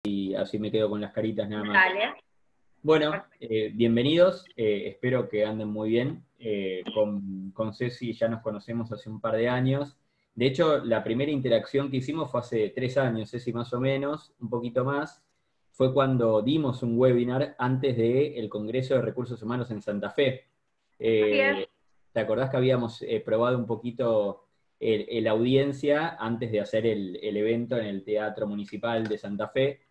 y así me quedo con las caritas nada más. Dale. Bueno, bienvenidos, espero que anden muy bien. Con Ceci ya nos conocemos hace un par de años. De hecho, la primera interacción que hicimos fue hace 3 años, Ceci, más o menos, un poquito más. Fue cuando dimos un webinar antes del Congreso de Recursos Humanos en Santa Fe. Así es. ¿Te acordás que habíamos probado un poquito la audiencia antes de hacer el evento en el Teatro Municipal de Santa Fe?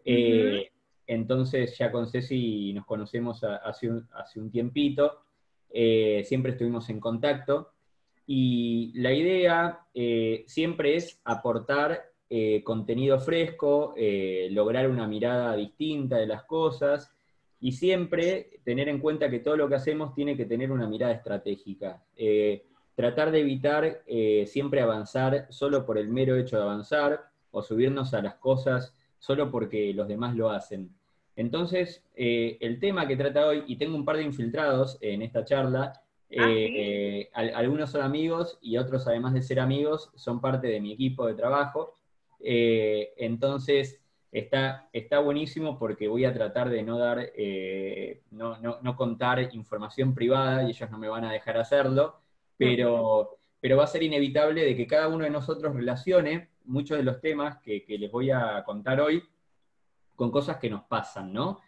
Ujú. Entonces ya con Ceci nos conocemos hace un tiempito, siempre estuvimos en contacto, y la idea siempre es aportar contenido fresco, lograr una mirada distinta de las cosas, y siempre tener en cuenta que todo lo que hacemos tiene que tener una mirada estratégica. Tratar de evitar siempre avanzar solo por el mero hecho de avanzar, o subirnos a las cosas solo porque los demás lo hacen. Entonces, el tema que trata hoy, y tengo un par de infiltrados en esta charla, Ah, sí. algunos son amigos y otros, además de ser amigos, son parte de mi equipo de trabajo. Entonces, está buenísimo porque voy a tratar de no dar, no contar información privada, y ellos no me van a dejar hacerlo, pero va a ser inevitable de que cada uno de nosotros relacione muchos de los temas que les voy a contar hoy con cosas que nos pasan, ¿no?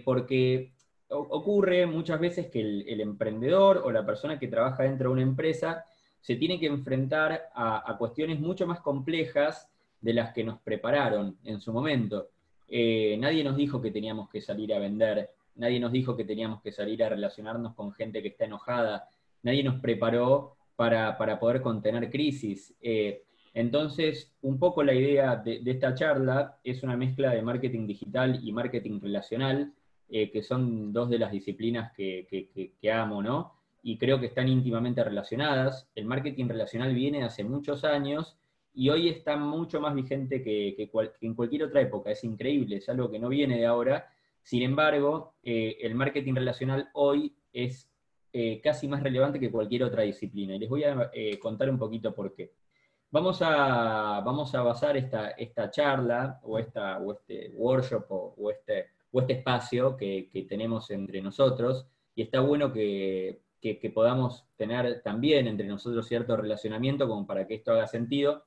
Porque ocurre muchas veces que el emprendedor o la persona que trabaja dentro de una empresa se tiene que enfrentar a cuestiones mucho más complejas de las que nos prepararon en su momento. Nadie nos dijo que teníamos que salir a vender, nadie nos dijo que teníamos que salir a relacionarnos con gente que está enojada, nadie nos preparó para poder contener crisis. Entonces, un poco la idea de esta charla es una mezcla de marketing digital y marketing relacional, que son dos de las disciplinas que amo, ¿no? Y creo que están íntimamente relacionadas. El marketing relacional viene hace muchos años y hoy está mucho más vigente que en cualquier otra época. Es increíble, es algo que no viene de ahora. Sin embargo, el marketing relacional hoy es casi más relevante que cualquier otra disciplina. Y les voy a contar un poquito por qué. Vamos a basar esta charla o este workshop o este espacio que tenemos entre nosotros, y está bueno que podamos tener también entre nosotros cierto relacionamiento como para que esto haga sentido.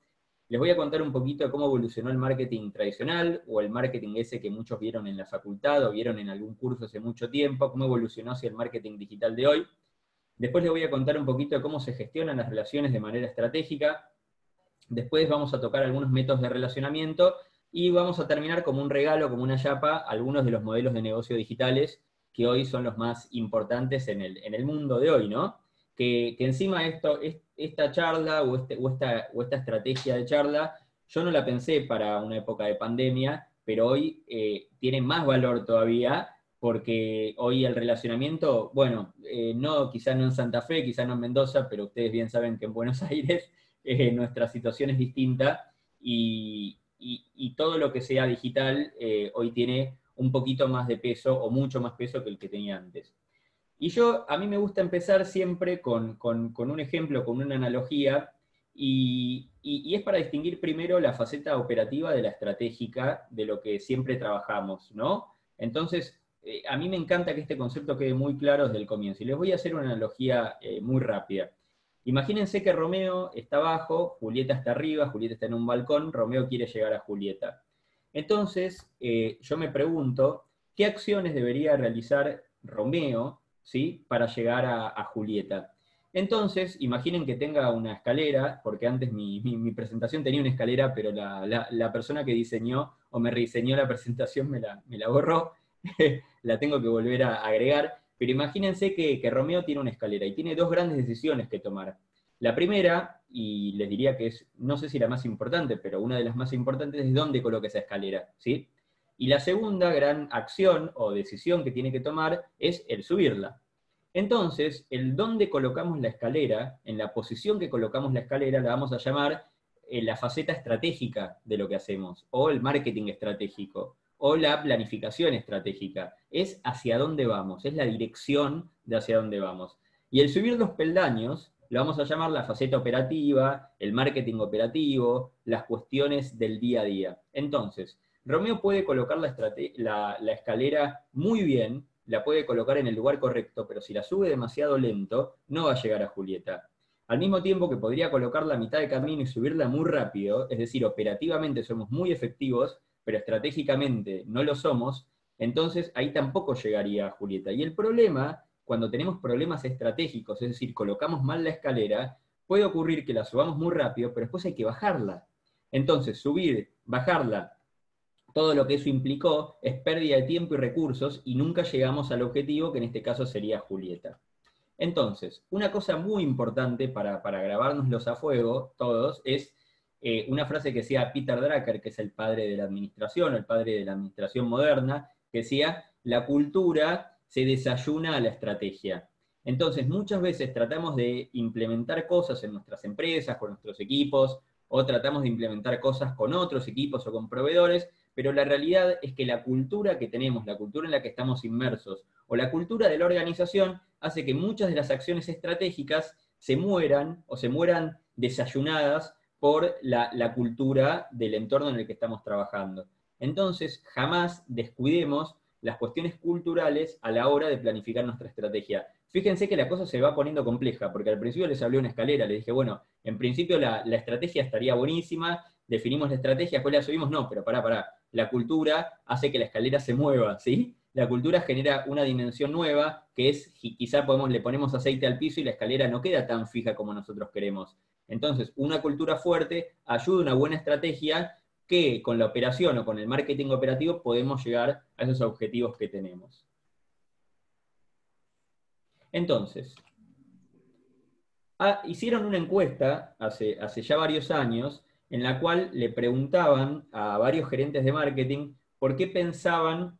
Les voy a contar un poquito de cómo evolucionó el marketing tradicional o el marketing ese que muchos vieron en la facultad o vieron en algún curso hace mucho tiempo, cómo evolucionó hacia el marketing digital de hoy. Después les voy a contar un poquito de cómo se gestionan las relaciones de manera estratégica. Después vamos a tocar algunos métodos de relacionamiento y vamos a terminar como un regalo, como una chapa, algunos de los modelos de negocio digitales que hoy son los más importantes en el mundo de hoy, ¿no? Que encima esta charla o esta estrategia de charla, yo no la pensé para una época de pandemia, pero hoy tiene más valor todavía, porque hoy el relacionamiento, bueno, quizá no en Santa Fe, quizá no en Mendoza, pero ustedes bien saben que en Buenos Aires nuestra situación es distinta, y todo lo que sea digital hoy tiene un poquito más de peso o mucho más peso que el que tenía antes. Y a mí me gusta empezar siempre con un ejemplo, con una analogía, y es para distinguir primero la faceta operativa de la estratégica de lo que siempre trabajamos, ¿no? Entonces, a mí me encanta que este concepto quede muy claro desde el comienzo, y les voy a hacer una analogía muy rápida. Imagínense que Romeo está abajo, Julieta está arriba, Julieta está en un balcón, Romeo quiere llegar a Julieta. Entonces, yo me pregunto, ¿qué acciones debería realizar Romeo, ¿sí?, para llegar a Julieta? Entonces, imaginen que tenga una escalera, porque antes mi presentación tenía una escalera, pero la persona que diseñó o me rediseñó la presentación me la borró, la tengo que volver a agregar. Pero imagínense que Romeo tiene una escalera y tiene dos grandes decisiones que tomar. La primera, y les diría que es, no sé si la más importante, pero una de las más importantes, es dónde coloca esa escalera, ¿sí? Y la segunda gran acción o decisión que tiene que tomar es el subirla. Entonces, el dónde colocamos la escalera, en la posición que colocamos la escalera, la vamos a llamar la faceta estratégica de lo que hacemos, o el marketing estratégico, o la planificación estratégica. Es hacia dónde vamos, es la dirección de hacia dónde vamos. Y el subir los peldaños lo vamos a llamar la faceta operativa, el marketing operativo, las cuestiones del día a día. Entonces, Romeo puede colocar la escalera muy bien, la puede colocar en el lugar correcto, pero si la sube demasiado lento, no va a llegar a Julieta. Al mismo tiempo que podría colocarla a mitad de camino y subirla muy rápido, es decir, operativamente somos muy efectivos, pero estratégicamente no lo somos, entonces ahí tampoco llegaría a Julieta. Y el problema, cuando tenemos problemas estratégicos, es decir, colocamos mal la escalera, puede ocurrir que la subamos muy rápido, pero después hay que bajarla. Entonces, subir, bajarla, todo lo que eso implicó es pérdida de tiempo y recursos y nunca llegamos al objetivo, que en este caso sería Julieta. Entonces, una cosa muy importante para grabárnoslos a fuego, todos, es una frase que decía Peter Drucker, que es el padre de la administración, el padre de la administración moderna, que decía, la cultura se desayuna a la estrategia. Entonces, muchas veces tratamos de implementar cosas en nuestras empresas, con nuestros equipos, o tratamos de implementar cosas con otros equipos o con proveedores, pero la realidad es que la cultura que tenemos, la cultura en la que estamos inmersos, o la cultura de la organización, hace que muchas de las acciones estratégicas se mueran o se mueran desayunadas por la cultura del entorno en el que estamos trabajando. Entonces, jamás descuidemos las cuestiones culturales a la hora de planificar nuestra estrategia. Fíjense que la cosa se va poniendo compleja, porque al principio les hablé una escalera, les dije, bueno, en principio la estrategia estaría buenísima, definimos la estrategia, después la subimos, no, pero pará, la cultura hace que la escalera se mueva, ¿sí? La cultura genera una dimensión nueva, que es, quizá le ponemos aceite al piso y la escalera no queda tan fija como nosotros queremos. Entonces, una cultura fuerte ayuda a una buena estrategia que con la operación o con el marketing operativo podemos llegar a esos objetivos que tenemos. Entonces, hicieron una encuesta hace ya varios años en la cual le preguntaban a varios gerentes de marketing por qué pensaban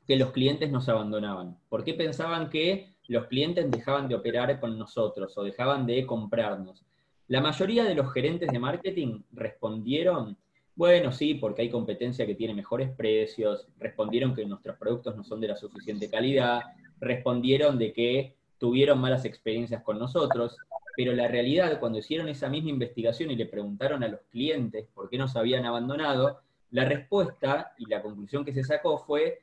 que los clientes nos abandonaban, por qué pensaban que los clientes dejaban de operar con nosotros o dejaban de comprarnos. La mayoría de los gerentes de marketing respondieron, bueno, sí, porque hay competencia que tiene mejores precios, respondieron que nuestros productos no son de la suficiente calidad, respondieron de que tuvieron malas experiencias con nosotros, pero la realidad, cuando hicieron esa misma investigación y le preguntaron a los clientes por qué nos habían abandonado, la respuesta y la conclusión que se sacó fue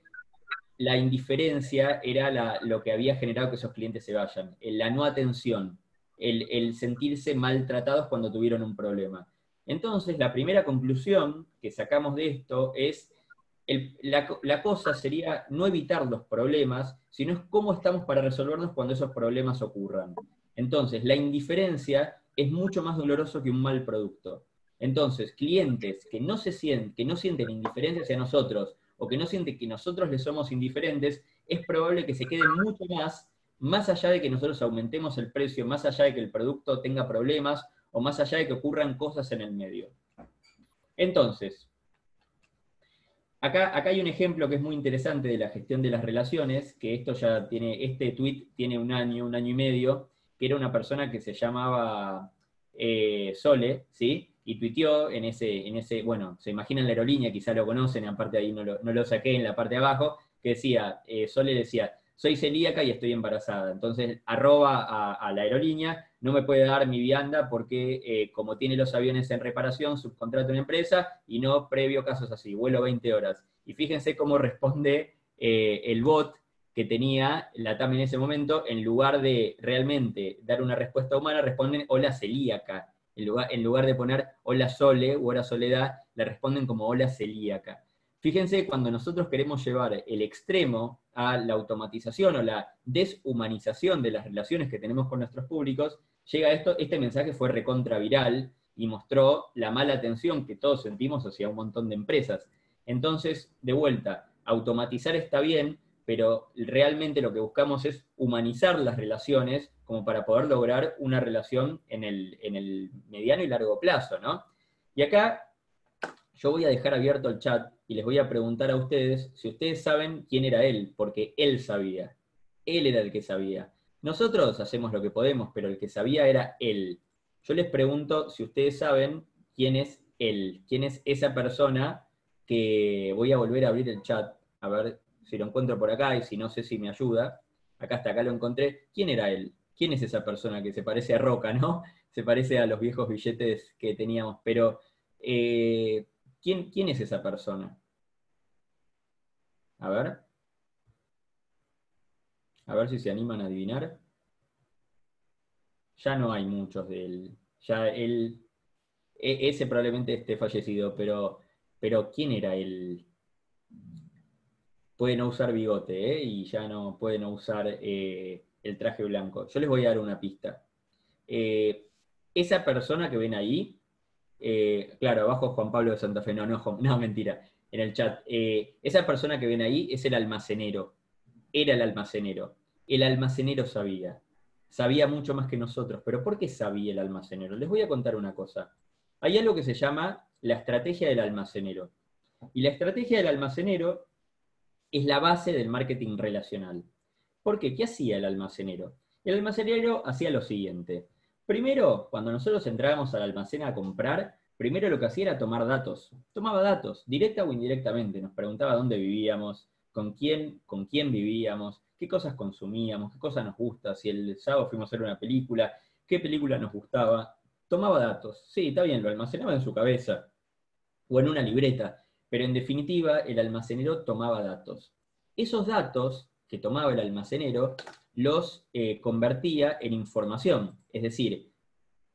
la indiferencia era lo que había generado que esos clientes se vayan, la no atención, el sentirse maltratados cuando tuvieron un problema. Entonces, la primera conclusión que sacamos de esto es, la cosa sería no evitar los problemas, sino es cómo estamos para resolverlos cuando esos problemas ocurran. Entonces, la indiferencia es mucho más doloroso que un mal producto. Entonces, clientes que no sienten indiferencia hacia nosotros, o que no sienten que nosotros les somos indiferentes, es probable que se queden mucho más allá de que nosotros aumentemos el precio, más allá de que el producto tenga problemas, o más allá de que ocurran cosas en el medio. Entonces, acá hay un ejemplo que es muy interesante de la gestión de las relaciones, que este tweet tiene un año y medio, que era una persona que se llamaba Sole, ¿sí? Y tuiteó en ese, bueno, se imaginan la aerolínea, quizá lo conocen, aparte ahí no lo saqué en la parte de abajo, que decía, Sole decía, soy celíaca y estoy embarazada. Entonces, arroba a la aerolínea, no me puede dar mi vianda porque como tiene los aviones en reparación, subcontrato una empresa y no previo casos así, vuelo 20 horas. Y fíjense cómo responde el bot que tenía la TAM en ese momento, en lugar de realmente dar una respuesta humana, responden hola celíaca. En lugar de poner hola Sole o hola Soledad, le responden como hola celíaca. Fíjense, cuando nosotros queremos llevar el extremo a la automatización o la deshumanización de las relaciones que tenemos con nuestros públicos, llega este mensaje fue recontra viral y mostró la mala atención que todos sentimos hacia un montón de empresas. Entonces, de vuelta, automatizar está bien, pero realmente lo que buscamos es humanizar las relaciones como para poder lograr una relación en el mediano y largo plazo, ¿no? Y acá yo voy a dejar abierto el chat y les voy a preguntar a ustedes si ustedes saben quién era él, porque él sabía. Él era el que sabía. Nosotros hacemos lo que podemos, pero el que sabía era él. Yo les pregunto si ustedes saben quién es él, quién es esa persona que voy a volver a abrir el chat, a ver si lo encuentro por acá y si no sé si me ayuda. Acá está, acá lo encontré. ¿Quién era él? ¿Quién es esa persona que se parece a Roca, no? Se parece a los viejos billetes que teníamos, pero ¿quién es esa persona? ver. A ver si se animan a adivinar. Ya no hay muchos de él. Ya él, ese probablemente esté fallecido, pero ¿quién era él? Puede no usar bigote, ¿eh? Y ya no puede no usar el traje blanco. Yo les voy a dar una pista. Eh, esa persona que ven ahí, claro, abajo Juan Pablo de Santa Fe, no, mentira, en el chat. Esa persona que ven ahí es el almacenero, era el almacenero. El almacenero sabía mucho más que nosotros, pero ¿por qué sabía el almacenero? Les voy a contar una cosa. Hay algo que se llama la estrategia del almacenero. Y la estrategia del almacenero es la base del marketing relacional. ¿Por qué? ¿Qué hacía el almacenero? El almacenero hacía lo siguiente. Primero, cuando nosotros entrábamos al almacén a comprar, primero lo que hacía era tomar datos. Tomaba datos, directa o indirectamente. Nos preguntaba dónde vivíamos, con quién vivíamos, qué cosas consumíamos, qué cosas nos gusta, si el sábado fuimos a ver una película, qué película nos gustaba. Tomaba datos. Sí, está bien, lo almacenaba en su cabeza o en una libreta, pero en definitiva el almacenero tomaba datos. Esos datos que tomaba el almacenero los convertía en información, es decir,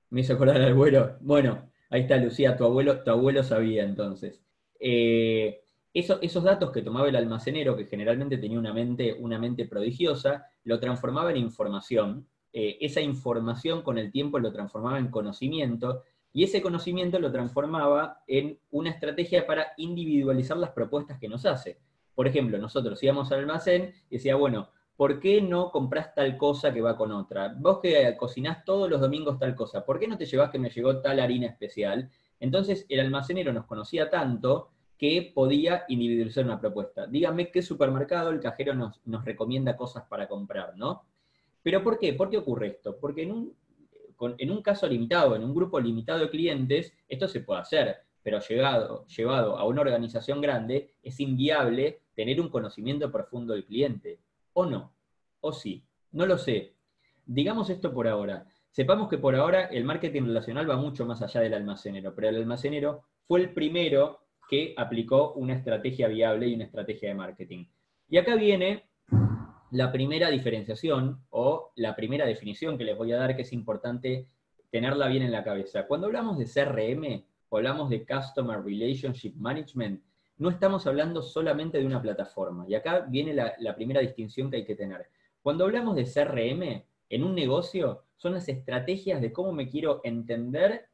me hizo acordar al abuelo, bueno, ahí está Lucía, tu abuelo sabía entonces. Esos datos que tomaba el almacenero, que generalmente tenía una mente prodigiosa, lo transformaba en información. Esa información con el tiempo lo transformaba en conocimiento, y ese conocimiento lo transformaba en una estrategia para individualizar las propuestas que nos hace. Por ejemplo, nosotros íbamos al almacén y decía, bueno, ¿por qué no comprás tal cosa que va con otra? Vos que cocinás todos los domingos tal cosa, ¿por qué no te llevás que me llegó tal harina especial? Entonces el almacenero nos conocía tanto que podía individualizar una propuesta. Díganme qué supermercado el cajero nos recomienda cosas para comprar, ¿no? ¿Pero por qué? ¿Por qué ocurre esto? Porque en un caso limitado, en un grupo limitado de clientes, esto se puede hacer, pero llevado a una organización grande, es inviable tener un conocimiento profundo del cliente. ¿O no? ¿O sí? No lo sé. Digamos esto por ahora. Sepamos que por ahora el marketing relacional va mucho más allá del almacenero, pero el almacenero fue el primero que aplicó una estrategia viable y una estrategia de marketing. Y acá viene la primera diferenciación o la primera definición que les voy a dar, que es importante tenerla bien en la cabeza. Cuando hablamos de CRM o hablamos de Customer Relationship Management, no estamos hablando solamente de una plataforma. Y acá viene la primera distinción que hay que tener. Cuando hablamos de CRM, en un negocio, son las estrategias de cómo me quiero entender,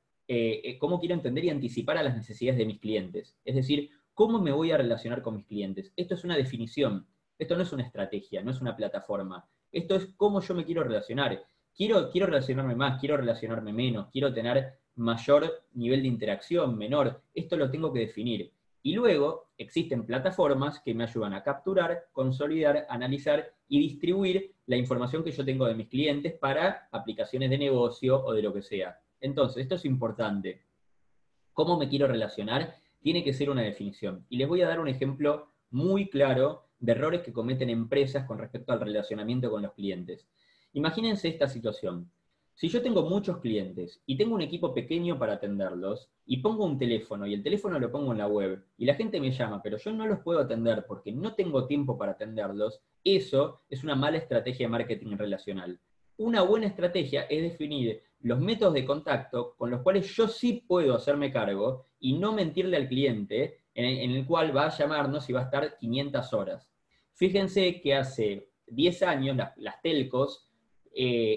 cómo quiero entender y anticipar a las necesidades de mis clientes. Es decir, cómo me voy a relacionar con mis clientes. Esto es una definición. Esto no es una estrategia, no es una plataforma. Esto es cómo yo me quiero relacionar. Quiero relacionarme más, quiero relacionarme menos, quiero tener mayor nivel de interacción, menor. Esto lo tengo que definir. Y luego existen plataformas que me ayudan a capturar, consolidar, analizar y distribuir la información que yo tengo de mis clientes para aplicaciones de negocio o de lo que sea. Entonces, esto es importante. ¿Cómo me quiero relacionar? Tiene que ser una definición. Y les voy a dar un ejemplo muy claro de errores que cometen empresas con respecto al relacionamiento con los clientes. Imagínense esta situación. Si yo tengo muchos clientes y tengo un equipo pequeño para atenderlos y pongo un teléfono y el teléfono lo pongo en la web y la gente me llama, pero yo no los puedo atender porque no tengo tiempo para atenderlos, eso es una mala estrategia de marketing relacional. Una buena estrategia es definir los métodos de contacto con los cuales yo sí puedo hacerme cargo y no mentirle al cliente en el cual va a llamarnos y va a estar 500 horas. Fíjense que hace 10 años las telcos,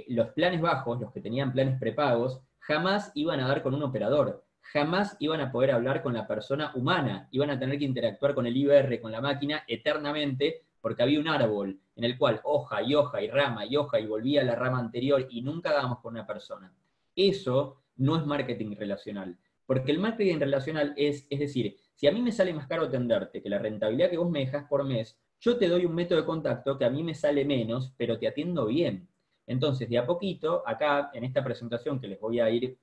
los planes bajos, los que tenían planes prepagos, jamás iban a dar con un operador, jamás iban a poder hablar con la persona humana, iban a tener que interactuar con el IBR, con la máquina, eternamente, porque había un árbol en el cual hoja y hoja y rama y hoja y volvía a la rama anterior y nunca dábamos con una persona. Eso no es marketing relacional, porque el marketing relacional es decir, si a mí me sale más caro atenderte que la rentabilidad que vos me dejás por mes, yo te doy un método de contacto que a mí me sale menos, pero te atiendo bien. Entonces, de a poquito, acá en esta presentación que les voy a ir,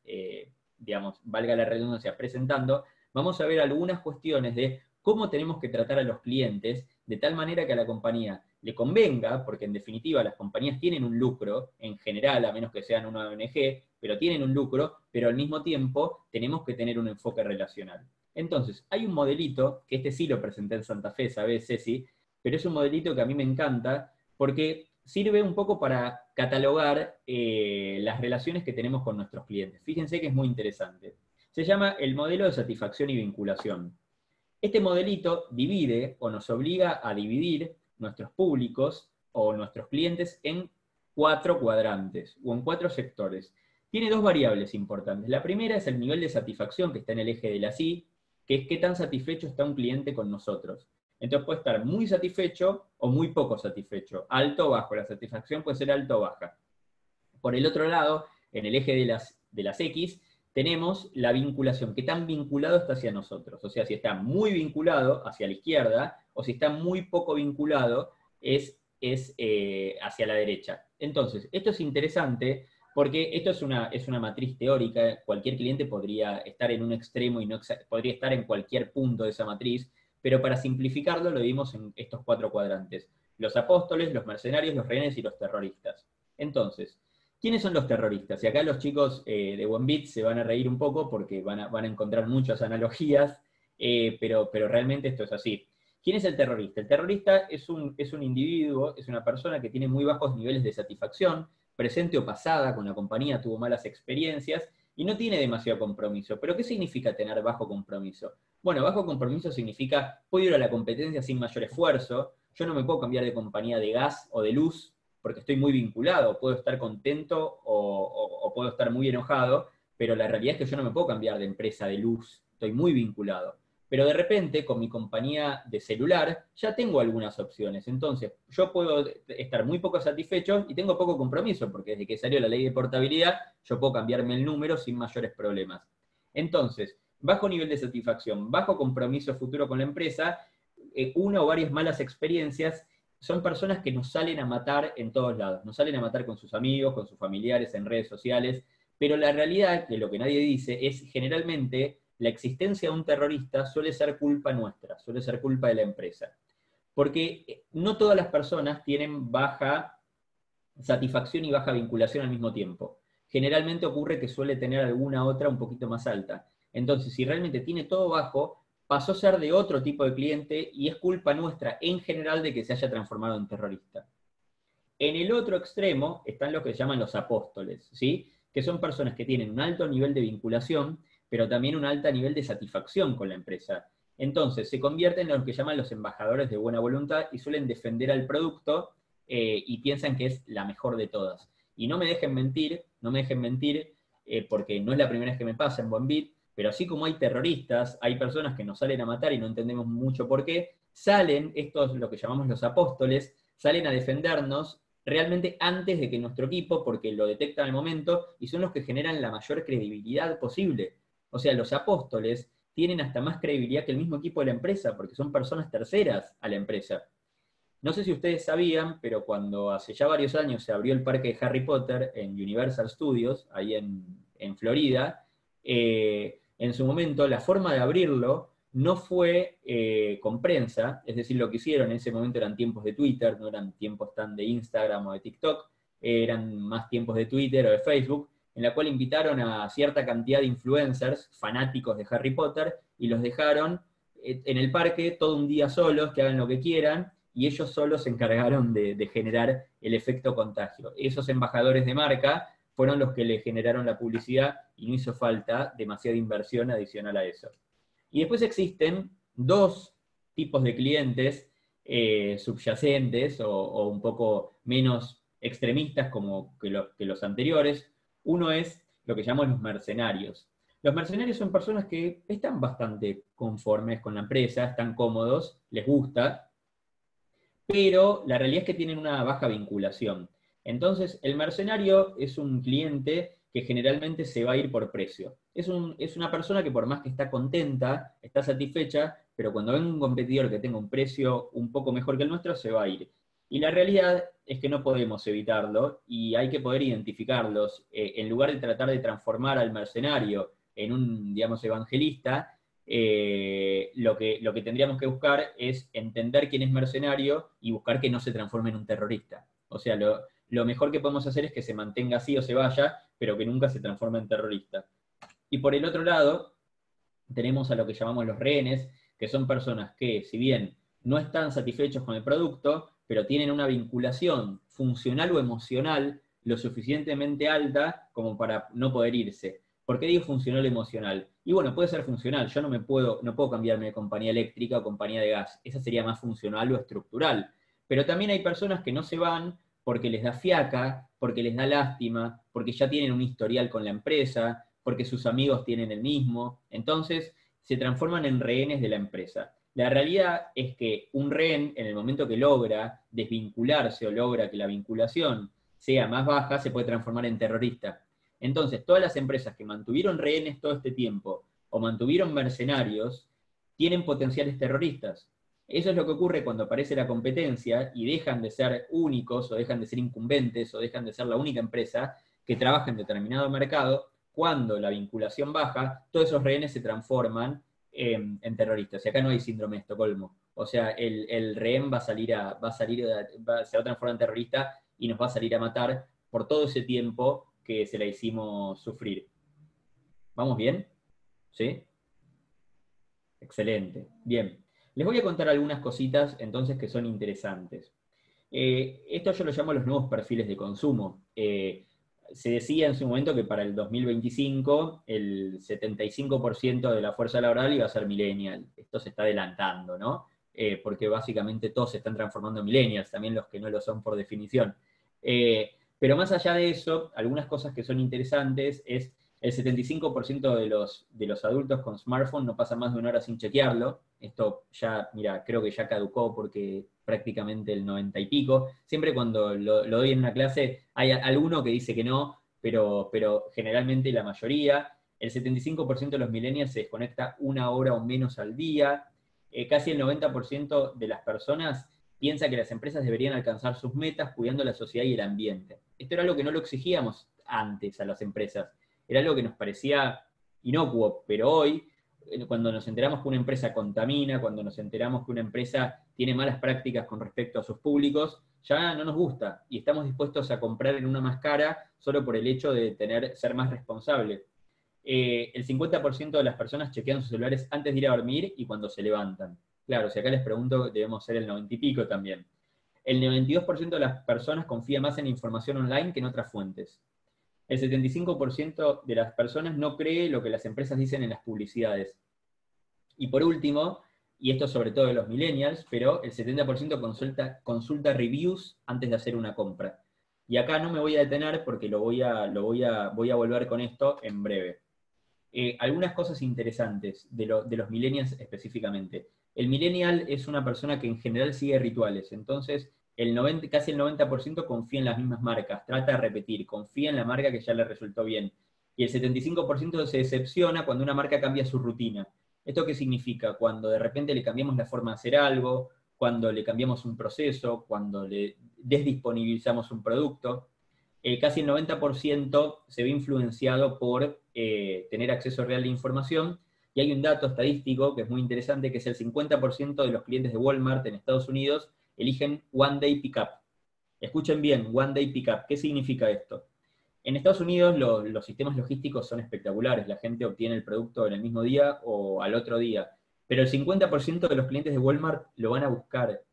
digamos, valga la redundancia, presentando, vamos a ver algunas cuestiones de cómo tenemos que tratar a los clientes de tal manera que a la compañía le convenga, porque en definitiva las compañías tienen un lucro, en general, a menos que sean una ONG, pero tienen un lucro, pero al mismo tiempo tenemos que tener un enfoque relacional. Entonces, hay un modelito, que este sí lo presenté en Santa Fe, ¿sabes, Ceci? pero es un modelito que a mí me encanta porque sirve un poco para catalogar las relaciones que tenemos con nuestros clientes. Fíjense que es muy interesante. Se llama el modelo de satisfacción y vinculación. Este modelito divide o nos obliga a dividir nuestros públicos o nuestros clientes en 4 cuadrantes o en 4 sectores. Tiene 2 variables importantes. La primera es el nivel de satisfacción que está en el eje de la SI, que es qué tan satisfecho está un cliente con nosotros. Entonces puede estar muy satisfecho o muy poco satisfecho, alto o bajo. La satisfacción puede ser alto o baja. Por el otro lado, en el eje de las X, tenemos la vinculación, qué tan vinculado está hacia nosotros. O sea, si está muy vinculado hacia la izquierda, o si está muy poco vinculado, es hacia la derecha. Entonces, esto es interesante porque esto es una matriz teórica, cualquier cliente podría estar en un extremo y no podría estar en cualquier punto de esa matriz, pero para simplificarlo lo vimos en estos 4 cuadrantes: los apóstoles, los mercenarios, los rehenes y los terroristas. Entonces, ¿quiénes son los terroristas? Y acá los chicos de One se van a reír un poco porque van a encontrar muchas analogías, pero realmente esto es así. ¿Quién es el terrorista? El terrorista es un individuo, es una persona que tiene muy bajos niveles de satisfacción, presente o pasada con la compañía, tuvo malas experiencias y no tiene demasiado compromiso. ¿Pero qué significa tener bajo compromiso? Bueno, bajo compromiso significa, puedo ir a la competencia sin mayor esfuerzo, yo no me puedo cambiar de compañía de gas o de luz porque estoy muy vinculado, puedo estar contento o puedo estar muy enojado, pero la realidad es que yo no me puedo cambiar de empresa de luz, estoy muy vinculado. Pero de repente, con mi compañía de celular, ya tengo algunas opciones. Entonces, yo puedo estar muy poco satisfecho y tengo poco compromiso, porque desde que salió la ley de portabilidad, yo puedo cambiarme el número sin mayores problemas. Entonces, bajo nivel de satisfacción, bajo compromiso futuro con la empresa, una o varias malas experiencias, son personas que nos salen a matar en todos lados. Nos salen a matar con sus amigos, con sus familiares, en redes sociales, pero la realidad, que lo que nadie dice, es generalmente la existencia de un terrorista suele ser culpa nuestra, suele ser culpa de la empresa. Porque no todas las personas tienen baja satisfacción y baja vinculación al mismo tiempo. Generalmente ocurre que suele tener alguna otra un poquito más alta. Entonces, si realmente tiene todo bajo, pasó a ser de otro tipo de cliente y es culpa nuestra en general de que se haya transformado en terrorista. En el otro extremo están lo que se llaman los apóstoles, ¿sí? Que son personas que tienen un alto nivel de vinculación, pero también un alto nivel de satisfacción con la empresa. Entonces, se convierten en lo que llaman los embajadores de buena voluntad y suelen defender al producto y piensan que es la mejor de todas. Y no me dejen mentir, porque no es la primera vez que me pasa en Buenbit, pero así como hay terroristas, hay personas que nos salen a matar y no entendemos mucho por qué, salen estos, lo que llamamos los apóstoles, salen a defendernos realmente antes de que nuestro equipo, porque lo detectan al momento y son los que generan la mayor credibilidad posible. O sea, los apóstoles tienen hasta más credibilidad que el mismo equipo de la empresa, porque son personas terceras a la empresa. No sé si ustedes sabían, pero cuando hace ya varios años se abrió el parque de Harry Potter en Universal Studios, ahí en Florida, en su momento la forma de abrirlo no fue con prensa, es decir, lo que hicieron en ese momento eran tiempos de Twitter, no eran tiempos tan de Instagram o de TikTok, eran más tiempos de Twitter o de Facebook, en la cual invitaron a cierta cantidad de influencers, fanáticos de Harry Potter, y los dejaron en el parque todo un día solos, que hagan lo que quieran, y ellos solos se encargaron de generar el efecto contagio. Esos embajadores de marca fueron los que le generaron la publicidad y no hizo falta demasiada inversión adicional a eso. Y después existen 2 tipos de clientes subyacentes o un poco menos extremistas como que los anteriores. Uno es lo que llamamos los mercenarios. Los mercenarios son personas que están bastante conformes con la empresa, están cómodos, les gusta, pero la realidad es que tienen una baja vinculación. Entonces, el mercenario es un cliente que generalmente se va a ir por precio. Es una persona que por más que está contenta, está satisfecha, pero cuando ven un competidor que tenga un precio un poco mejor que el nuestro, se va a ir. Y la realidad es que no podemos evitarlo y hay que poder identificarlos. En lugar de tratar de transformar al mercenario en un, digamos, evangelista, lo que tendríamos que buscar es entender quién es mercenario y buscar que no se transforme en un terrorista. O sea, lo mejor que podemos hacer es que se mantenga así o se vaya, pero que nunca se transforme en terrorista. Y por el otro lado, tenemos a lo que llamamos los rehenes, que son personas que, si bien no están satisfechos con el producto, pero tienen una vinculación funcional o emocional lo suficientemente alta como para no poder irse. ¿Por qué digo funcional o emocional? Y bueno, puede ser funcional. Yo no puedo cambiarme de compañía eléctrica o compañía de gas. Esa sería más funcional o estructural. Pero también hay personas que no se van porque les da fiaca, porque les da lástima, porque ya tienen un historial con la empresa, porque sus amigos tienen el mismo. Entonces, se transforman en rehenes de la empresa. La realidad es que un rehén, en el momento que logra desvincularse o logra que la vinculación sea más baja, se puede transformar en terrorista. Entonces, todas las empresas que mantuvieron rehenes todo este tiempo o mantuvieron mercenarios, tienen potenciales terroristas. Eso es lo que ocurre cuando aparece la competencia y dejan de ser únicos o dejan de ser incumbentes o dejan de ser la única empresa que trabaja en determinado mercado. Cuando la vinculación baja, todos esos rehenes se transforman en terroristas. Y acá no hay síndrome de Estocolmo. O sea, el rehén se va a transformar en terrorista y nos va a salir a matar por todo ese tiempo que se la hicimos sufrir. ¿Vamos bien? ¿Sí? Excelente. Bien. Les voy a contar algunas cositas entonces que son interesantes. Esto yo lo llamo los nuevos perfiles de consumo. Se decía en su momento que para el 2025 el 75% de la fuerza laboral iba a ser millennial. Esto se está adelantando, ¿no? Porque básicamente todos se están transformando en millennials, también los que no lo son por definición. Pero más allá de eso, algunas cosas que son interesantes es el 75% de los adultos con smartphone no pasan más de 1 hora sin chequearlo. Esto ya, mira, creo que ya caducó porque prácticamente el 90 y pico. Siempre cuando lo doy en una clase hay alguno que dice que no, pero generalmente la mayoría. El 75% de los millennials se desconecta 1 hora o menos al día. Casi el 90% de las personas piensa que las empresas deberían alcanzar sus metas cuidando la sociedad y el ambiente. Esto era algo que no lo exigíamos antes a las empresas. Era algo que nos parecía inocuo, pero hoy, cuando nos enteramos que una empresa contamina, cuando nos enteramos que una empresa tiene malas prácticas con respecto a sus públicos, ya no nos gusta y estamos dispuestos a comprar en una más cara solo por el hecho de ser más responsable. El 50% de las personas chequean sus celulares antes de ir a dormir y cuando se levantan. Claro, si acá les pregunto, debemos ser el 90 y pico también. El 92% de las personas confía más en información online que en otras fuentes. El 75% de las personas no cree lo que las empresas dicen en las publicidades. Y por último, y esto sobre todo de los millennials, pero el 70% consulta reviews antes de hacer una compra. Y acá no me voy a detener porque voy a volver con esto en breve. Algunas cosas interesantes de los millennials específicamente. El millennial es una persona que en general sigue rituales, entonces casi el 90% confía en las mismas marcas, trata de repetir, confía en la marca que ya le resultó bien. Y el 75% se decepciona cuando una marca cambia su rutina. ¿Esto qué significa? Cuando de repente le cambiamos la forma de hacer algo, cuando le cambiamos un proceso, cuando le desdisponibilizamos un producto. Casi el 90% se ve influenciado por tener acceso real a la información, y hay un dato estadístico que es muy interesante, que es el 50% de los clientes de Walmart en Estados Unidos eligen One Day Pickup. Escuchen bien, One Day Pickup. ¿Qué significa esto? En Estados Unidos los sistemas logísticos son espectaculares, la gente obtiene el producto en el mismo día o al otro día, pero el 50% de los clientes de Walmart lo van a buscar.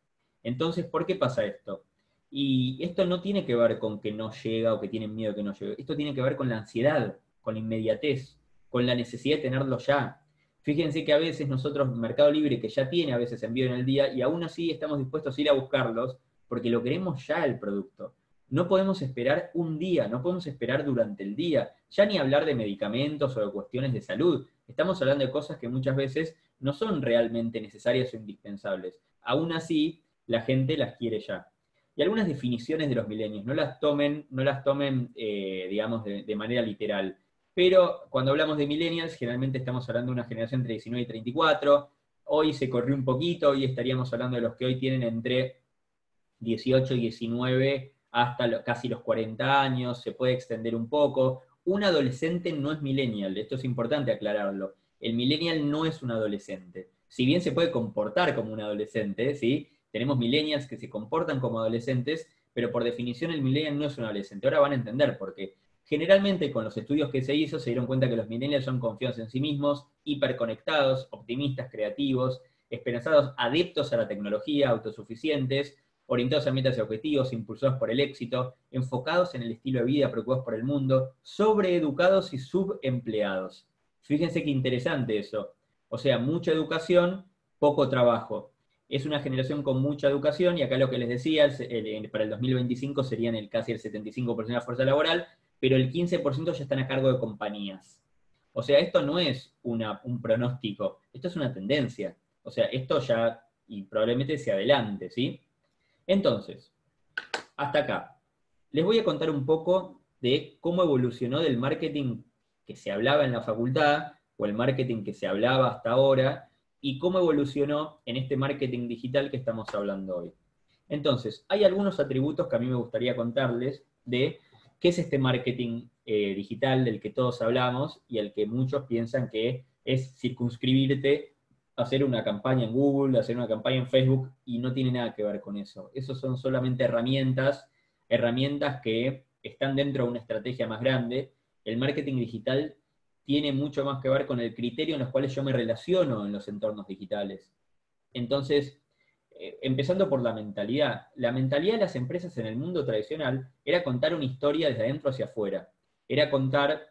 Entonces, ¿por qué pasa esto? Y esto no tiene que ver con que no llega o que tienen miedo que no llegue. Esto tiene que ver con la ansiedad, con la inmediatez, con la necesidad de tenerlo ya. Fíjense que a veces nosotros, Mercado Libre, que ya tiene a veces envío en el día, y aún así estamos dispuestos a ir a buscarlos porque lo queremos ya el producto. No podemos esperar un día, no podemos esperar durante el día, ya ni hablar de medicamentos o de cuestiones de salud. Estamos hablando de cosas que muchas veces no son realmente necesarias o indispensables. Aún así, la gente las quiere ya. Y algunas definiciones de los milenios, no las tomen digamos, de manera literal. Pero cuando hablamos de millennials, generalmente estamos hablando de una generación entre 19 y 34. Hoy se corrió un poquito, hoy estaríamos hablando de los que hoy tienen entre 18 y 19 hasta casi los 40 años, se puede extender un poco. Un adolescente no es millennial, esto es importante aclararlo. El millennial no es un adolescente. Si bien se puede comportar como un adolescente, ¿sí? Tenemos millennials que se comportan como adolescentes, pero por definición el millennial no es un adolescente. Ahora van a entender por qué. Generalmente con los estudios que se hizo se dieron cuenta que los millennials son confiados en sí mismos, hiperconectados, optimistas, creativos, esperanzados, adeptos a la tecnología, autosuficientes, orientados a metas y objetivos, impulsados por el éxito, enfocados en el estilo de vida, preocupados por el mundo, sobreeducados y subempleados. Fíjense qué interesante eso. O sea, mucha educación, poco trabajo. Es una generación con mucha educación, y acá lo que les decía, para el 2025 serían casi el 75% de la fuerza laboral, pero el 15% ya están a cargo de compañías. O sea, esto no es un pronóstico, esto es una tendencia. O sea, esto ya, y probablemente se adelante, ¿sí? Entonces, hasta acá. Les voy a contar un poco de cómo evolucionó del marketing que se hablaba en la facultad, o el marketing que se hablaba hasta ahora, y cómo evolucionó en este marketing digital que estamos hablando hoy. Entonces, hay algunos atributos que a mí me gustaría contarles de qué es este marketing digital del que todos hablamos y el que muchos piensan que es circunscribirte a hacer una campaña en Google, hacer una campaña en Facebook, y no tiene nada que ver con eso. Esos son solamente herramientas que están dentro de una estrategia más grande. El marketing digital tiene mucho más que ver con el criterio en los cuales yo me relaciono en los entornos digitales. Entonces, empezando por la mentalidad. La mentalidad de las empresas en el mundo tradicional era contar una historia desde adentro hacia afuera. Era contar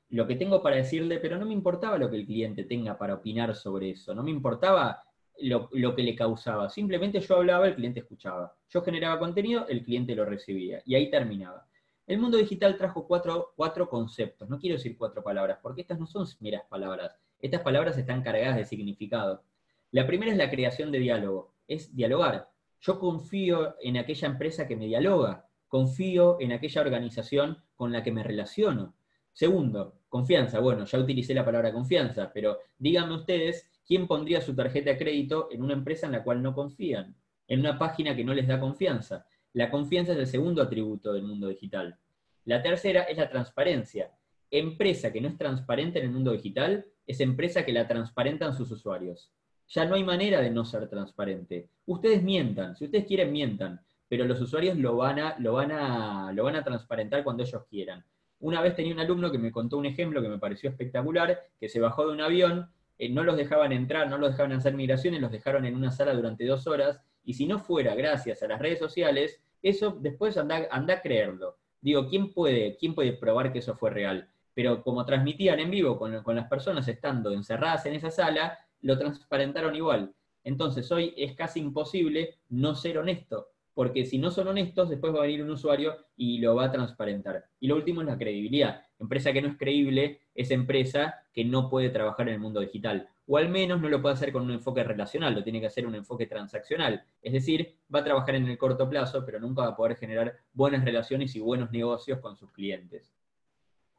lo que tengo para decirle, pero no me importaba lo que el cliente tenga para opinar sobre eso. No me importaba lo que le causaba. Simplemente yo hablaba, el cliente escuchaba. Yo generaba contenido, el cliente lo recibía. Y ahí terminaba. El mundo digital trajo cuatro conceptos. No quiero decir 4 palabras, porque estas no son meras palabras. Estas palabras están cargadas de significado. La primera es la creación de diálogo. Es dialogar. Yo confío en aquella empresa que me dialoga. Confío en aquella organización con la que me relaciono. Segundo, confianza. Bueno, ya utilicé la palabra confianza, pero díganme ustedes, ¿quién pondría su tarjeta de crédito en una empresa en la cual no confían? En una página que no les da confianza. La confianza es el segundo atributo del mundo digital. La tercera es la transparencia. Empresa que no es transparente en el mundo digital es empresa que la transparentan sus usuarios. Ya no hay manera de no ser transparente. Ustedes mientan, si ustedes quieren mientan, pero los usuarios lo van a transparentar cuando ellos quieran. Una vez tenía un alumno que me contó un ejemplo que me pareció espectacular, que se bajó de un avión, no los dejaban entrar, no los dejaban hacer migraciones, los dejaron en una sala durante 2 horas, y si no fuera gracias a las redes sociales, eso después anda a creerlo. Digo, ¿quién puede probar que eso fue real? Pero como transmitían en vivo con las personas estando encerradas en esa sala, lo transparentaron igual. Entonces hoy es casi imposible no ser honesto, porque si no son honestos, después va a venir un usuario y lo va a transparentar. Y lo último es la credibilidad. Empresa que no es creíble es empresa que no puede trabajar en el mundo digital. O al menos no lo puede hacer con un enfoque relacional, lo tiene que hacer un enfoque transaccional. Es decir, va a trabajar en el corto plazo, pero nunca va a poder generar buenas relaciones y buenos negocios con sus clientes.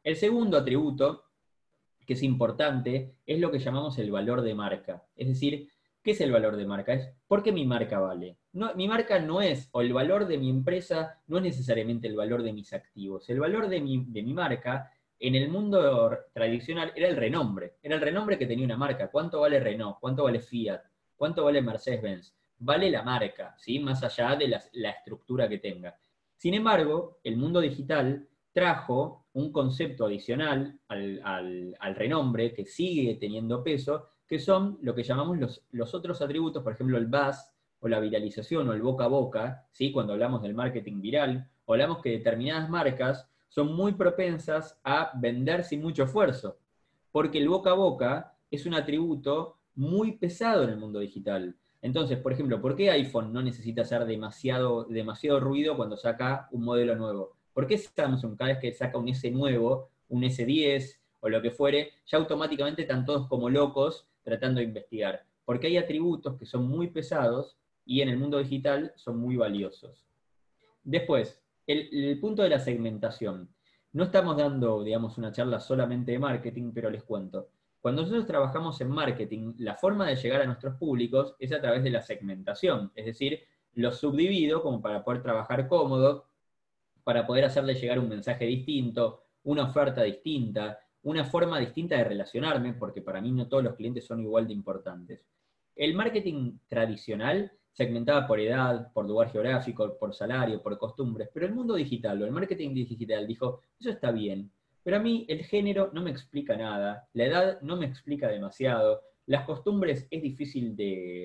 El segundo atributo, que es importante, es lo que llamamos el valor de marca. Es decir, ¿qué es el valor de marca? Es ¿por qué mi marca vale? No, mi marca no es, o el valor de mi empresa no es necesariamente el valor de mis activos. El valor de mi marca en el mundo tradicional era el renombre que tenía una marca. ¿Cuánto vale Renault? ¿Cuánto vale Fiat? ¿Cuánto vale Mercedes-Benz? Vale la marca, ¿sí? Más allá de la estructura que tenga. Sin embargo, el mundo digital trajo un concepto adicional al renombre que sigue teniendo peso, que son lo que llamamos los otros atributos, por ejemplo el buzz, o la viralización, o el boca a boca, ¿sí? Cuando hablamos del marketing viral, hablamos que determinadas marcas son muy propensas a vender sin mucho esfuerzo, porque el boca a boca es un atributo muy pesado en el mundo digital. Entonces, por ejemplo, ¿por qué iPhone no necesita hacer demasiado ruido cuando saca un modelo nuevo? ¿Por qué Samsung cada vez que saca un S nuevo, un S10 o lo que fuere, ya automáticamente están todos como locos tratando de investigar? Porque hay atributos que son muy pesados y en el mundo digital son muy valiosos. Después, el punto de la segmentación. No estamos dando, digamos, una charla solamente de marketing, pero les cuento. Cuando nosotros trabajamos en marketing, la forma de llegar a nuestros públicos es a través de la segmentación, es decir, los subdivido como para poder trabajar cómodo, para poder hacerle llegar un mensaje distinto, una oferta distinta, una forma distinta de relacionarme, porque para mí no todos los clientes son igual de importantes. El marketing tradicional segmentaba por edad, por lugar geográfico, por salario, por costumbres, pero el mundo digital o el marketing digital dijo, eso está bien, pero a mí el género no me explica nada, la edad no me explica demasiado, las costumbres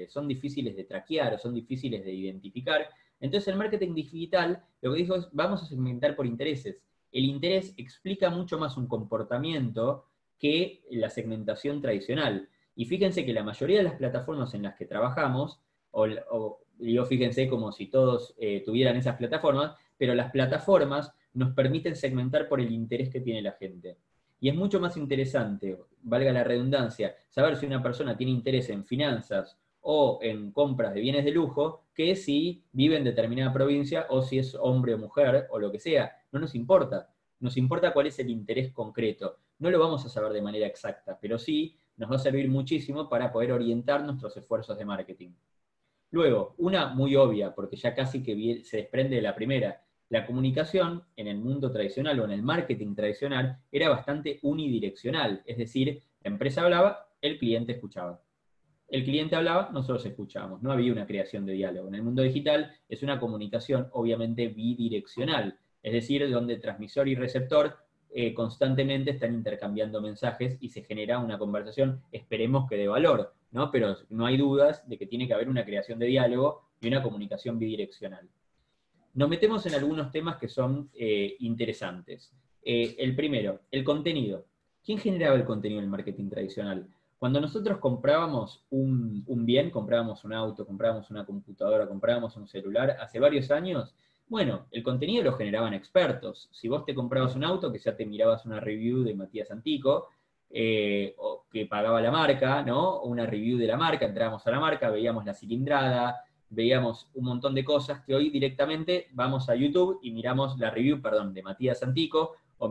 son difíciles de traquear o son difíciles de identificar. Entonces el marketing digital lo que dijo es, vamos a segmentar por intereses. El interés explica mucho más un comportamiento que la segmentación tradicional. Y fíjense que la mayoría de las plataformas en las que trabajamos, digo fíjense como si todos tuvieran esas plataformas, pero las plataformas nos permiten segmentar por el interés que tiene la gente. Y es mucho más interesante, valga la redundancia, saber si una persona tiene interés en finanzas o en compras de bienes de lujo, que si vive en determinada provincia o si es hombre o mujer o lo que sea. No nos importa. Nos importa cuál es el interés concreto. No lo vamos a saber de manera exacta, pero sí nos va a servir muchísimo para poder orientar nuestros esfuerzos de marketing. Luego, una muy obvia, porque ya casi que se desprende de la primera. La comunicación en el mundo tradicional o en el marketing tradicional era bastante unidireccional, es decir, la empresa hablaba, el cliente escuchaba. El cliente hablaba, nosotros escuchábamos, no había una creación de diálogo. En el mundo digital es una comunicación obviamente bidireccional, es decir, donde transmisor y receptor constantemente están intercambiando mensajes y se genera una conversación, esperemos que de valor, ¿no? Pero no hay dudas de que tiene que haber una creación de diálogo y una comunicación bidireccional. Nos metemos en algunos temas que son interesantes. El primero, el contenido. ¿Quién generaba el contenido en el marketing tradicional? Cuando nosotros comprábamos un bien, comprábamos un auto, comprábamos una computadora, comprábamos un celular, hace varios años, bueno, el contenido lo generaban expertos. Si vos te comprabas un auto, que ya te mirabas una review de Matías Antico, o que pagaba la marca, ¿no? O una review de la marca, entrábamos a la marca, veíamos la cilindrada, veíamos un montón de cosas que hoy directamente vamos a YouTube y miramos la review, perdón, de Matías Antico, o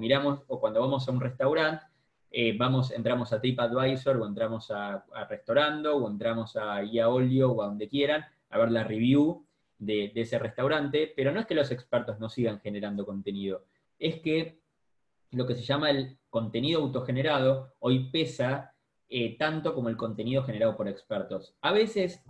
cuando vamos a un restaurante, entramos a TripAdvisor, o entramos a Restaurando, o entramos a Guía Olio, o a donde quieran, a ver la review de ese restaurante, pero no es que los expertos no sigan generando contenido, es que lo que se llama el contenido autogenerado hoy pesa tanto como el contenido generado por expertos. A veces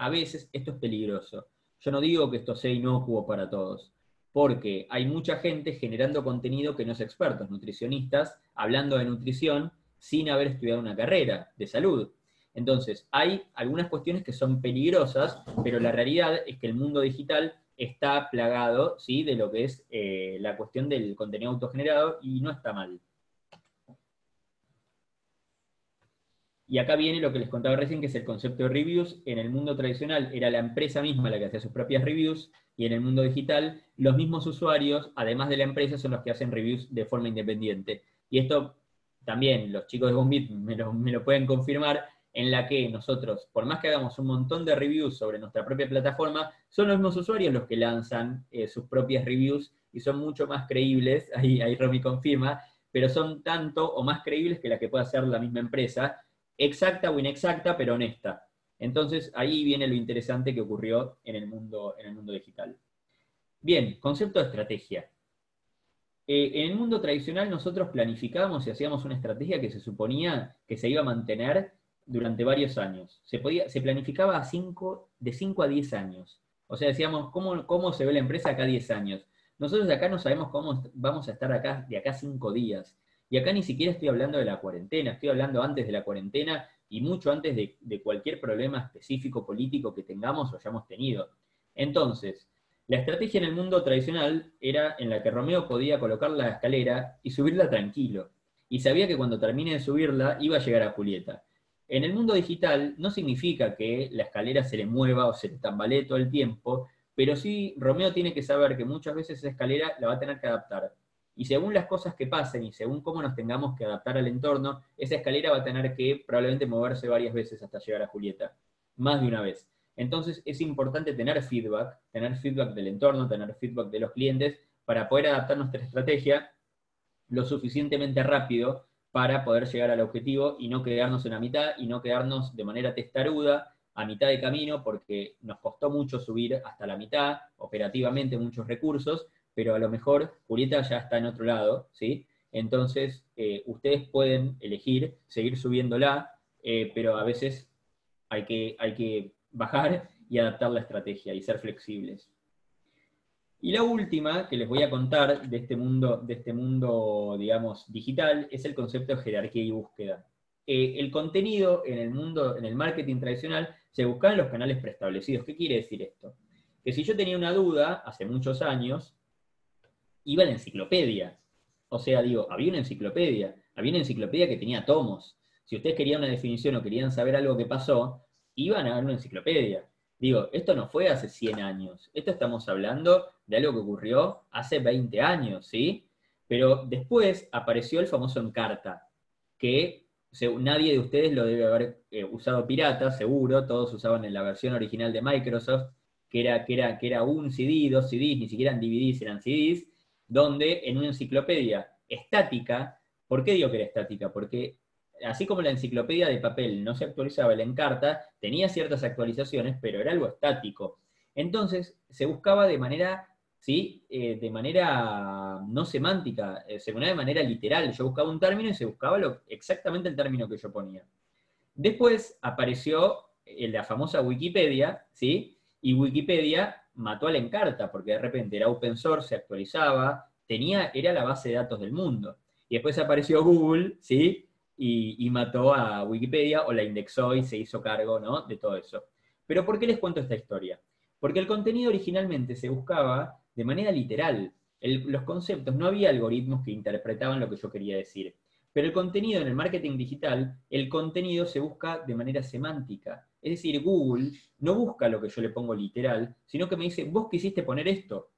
esto es peligroso. Yo no digo que esto sea inocuo para todos, porque hay mucha gente generando contenido que no es expertos, nutricionistas, hablando de nutrición sin haber estudiado una carrera de salud. Entonces, hay algunas cuestiones que son peligrosas, pero la realidad es que el mundo digital está plagado, ¿sí?, de lo que es la cuestión del contenido autogenerado y no está mal. Y acá viene lo que les contaba recién, que es el concepto de reviews. En el mundo tradicional era la empresa misma la que hacía sus propias reviews, y en el mundo digital los mismos usuarios, además de la empresa, son los que hacen reviews de forma independiente. Y esto también los chicos de Bombit me lo pueden confirmar, en la que nosotros, por más que hagamos un montón de reviews sobre nuestra propia plataforma, son los mismos usuarios los que lanzan sus propias reviews y son mucho más creíbles, ahí Romy confirma, pero son tanto o más creíbles que la que puede hacer la misma empresa, exacta o inexacta, pero honesta. Entonces ahí viene lo interesante que ocurrió en el mundo digital. Bien, concepto de estrategia. En el mundo tradicional nosotros planificábamos y hacíamos una estrategia que se suponía que se iba a mantener durante varios años. Se planificaba de 5 a 10 años. O sea, decíamos, ¿cómo se ve la empresa acá a 10 años? Nosotros acá no sabemos cómo vamos a estar acá de acá a 5 días. Y acá ni siquiera estoy hablando de la cuarentena, estoy hablando antes de la cuarentena y mucho antes de cualquier problema específico político que tengamos o hayamos tenido. Entonces, la estrategia en el mundo tradicional era en la que Romeo podía colocar la escalera y subirla tranquilo. Y sabía que cuando termine de subirla iba a llegar a Julieta. En el mundo digital no significa que la escalera se le mueva o se le tambalee todo el tiempo, pero sí Romeo tiene que saber que muchas veces esa escalera la va a tener que adaptar. Y según las cosas que pasen y según cómo nos tengamos que adaptar al entorno, esa escalera va a tener que probablemente moverse varias veces hasta llegar a Julieta. Más de una vez. Entonces es importante tener feedback del entorno, tener feedback de los clientes, para poder adaptar nuestra estrategia lo suficientemente rápido para poder llegar al objetivo y no quedarnos en la mitad y no quedarnos de manera testaruda a mitad de camino, porque nos costó mucho subir hasta la mitad, operativamente muchos recursos, pero a lo mejor Julieta ya está en otro lado, ¿sí? Entonces, ustedes pueden elegir seguir subiéndola, pero a veces hay que bajar y adaptar la estrategia y ser flexibles. Y la última que les voy a contar de este mundo, digamos, digital, es el concepto de jerarquía y búsqueda. el contenido en el mundo, en el marketing tradicional, se buscaba en los canales preestablecidos. ¿Qué quiere decir esto? Que si yo tenía una duda hace muchos años, iba a la enciclopedia. O sea, digo, había una enciclopedia que tenía tomos. Si ustedes querían una definición o querían saber algo que pasó, iban a ver una enciclopedia. Digo, esto no fue hace 100 años, esto estamos hablando de algo que ocurrió hace 20 años, ¿sí? Pero después apareció el famoso Encarta, que nadie de ustedes lo debe haber usado pirata, seguro, todos usaban en la versión original de Microsoft, que era un CD, dos CDs, ni siquiera eran DVDs, eran CDs, donde en una enciclopedia estática, ¿por qué digo que era estática? Porque así como la enciclopedia de papel no se actualizaba, el Encarta tenía ciertas actualizaciones, pero era algo estático. Entonces, se buscaba de manera, ¿sí? De manera no semántica, se ponía de manera literal. Yo buscaba un término y se buscaba exactamente el término que yo ponía. Después apareció la famosa Wikipedia, ¿sí? Y Wikipedia mató a la Encarta, porque de repente era open source, se actualizaba, era la base de datos del mundo. Y después apareció Google, ¿sí? Y mató a Wikipedia, o la indexó y se hizo cargo, ¿no? De todo eso. Pero ¿por qué les cuento esta historia? Porque el contenido originalmente se buscaba de manera literal. Los conceptos, no había algoritmos que interpretaban lo que yo quería decir. Pero el contenido en el marketing digital, el contenido se busca de manera semántica. Es decir, Google no busca lo que yo le pongo literal, sino que me dice, vos quisiste poner esto.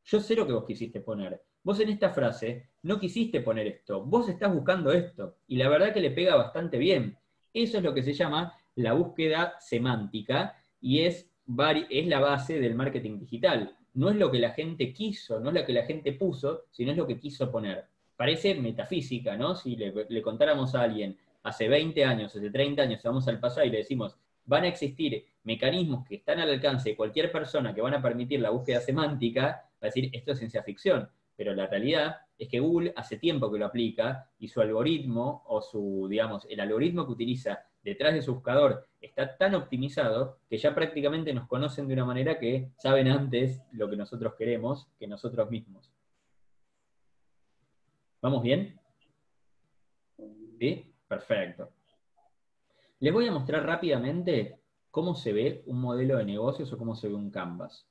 Yo sé lo que vos quisiste poner. Vos en esta frase no quisiste poner esto, vos estás buscando esto. Y la verdad que le pega bastante bien. Eso es lo que se llama la búsqueda semántica y es la base del marketing digital. No es lo que la gente quiso, no es lo que la gente puso, sino es lo que quiso poner. Parece metafísica, ¿no? Si le contáramos a alguien hace 20 años, hace 30 años, vamos al pasado y le decimos, van a existir mecanismos que están al alcance de cualquier persona que van a permitir la búsqueda semántica, va a decir, esto es ciencia ficción. Pero la realidad es que Google hace tiempo que lo aplica y su algoritmo, o digamos, el algoritmo que utiliza detrás de su buscador está tan optimizado que ya prácticamente nos conocen de una manera que saben antes lo que nosotros queremos que nosotros mismos. ¿Vamos bien? ¿Sí? Perfecto. Les voy a mostrar rápidamente cómo se ve un modelo de negocios o cómo se ve un Canvas.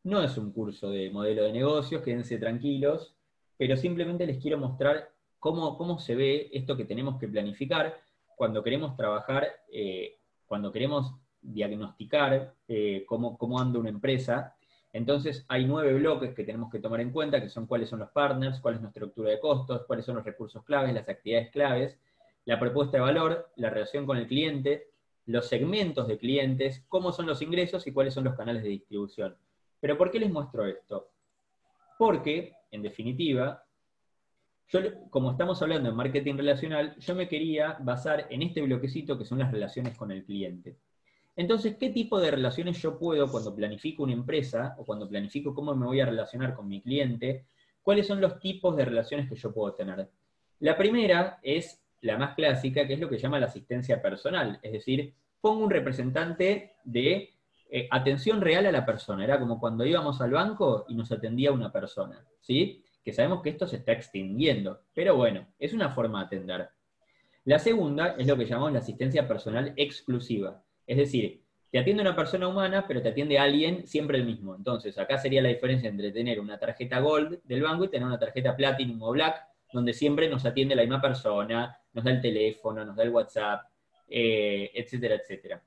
No es un curso de modelo de negocios, quédense tranquilos, pero simplemente les quiero mostrar cómo se ve esto que tenemos que planificar cuando queremos trabajar, cuando queremos diagnosticar cómo anda una empresa. Entonces hay 9 bloques que tenemos que tomar en cuenta, que son cuáles son los partners, cuál es nuestra estructura de costos, cuáles son los recursos claves, las actividades claves, la propuesta de valor, la relación con el cliente, los segmentos de clientes, cómo son los ingresos y cuáles son los canales de distribución. ¿Pero por qué les muestro esto? Porque, en definitiva, como estamos hablando de marketing relacional, yo me quería basar en este bloquecito que son las relaciones con el cliente. Entonces, ¿qué tipo de relaciones yo puedo cuando planifico una empresa o cuando planifico cómo me voy a relacionar con mi cliente? ¿Cuáles son los tipos de relaciones que yo puedo tener? La primera es la más clásica, que es lo que llama la asistencia personal. Es decir, pongo un representante de atención real a la persona. Era como cuando íbamos al banco y nos atendía una persona, ¿sí? Que sabemos que esto se está extinguiendo. Pero bueno, es una forma de atender. La segunda es lo que llamamos la asistencia personal exclusiva. Es decir, te atiende una persona humana, pero te atiende alguien siempre el mismo. Entonces, acá sería la diferencia entre tener una tarjeta Gold del banco y tener una tarjeta Platinum o Black, donde siempre nos atiende la misma persona, nos da el teléfono, nos da el WhatsApp, etcétera, etcétera.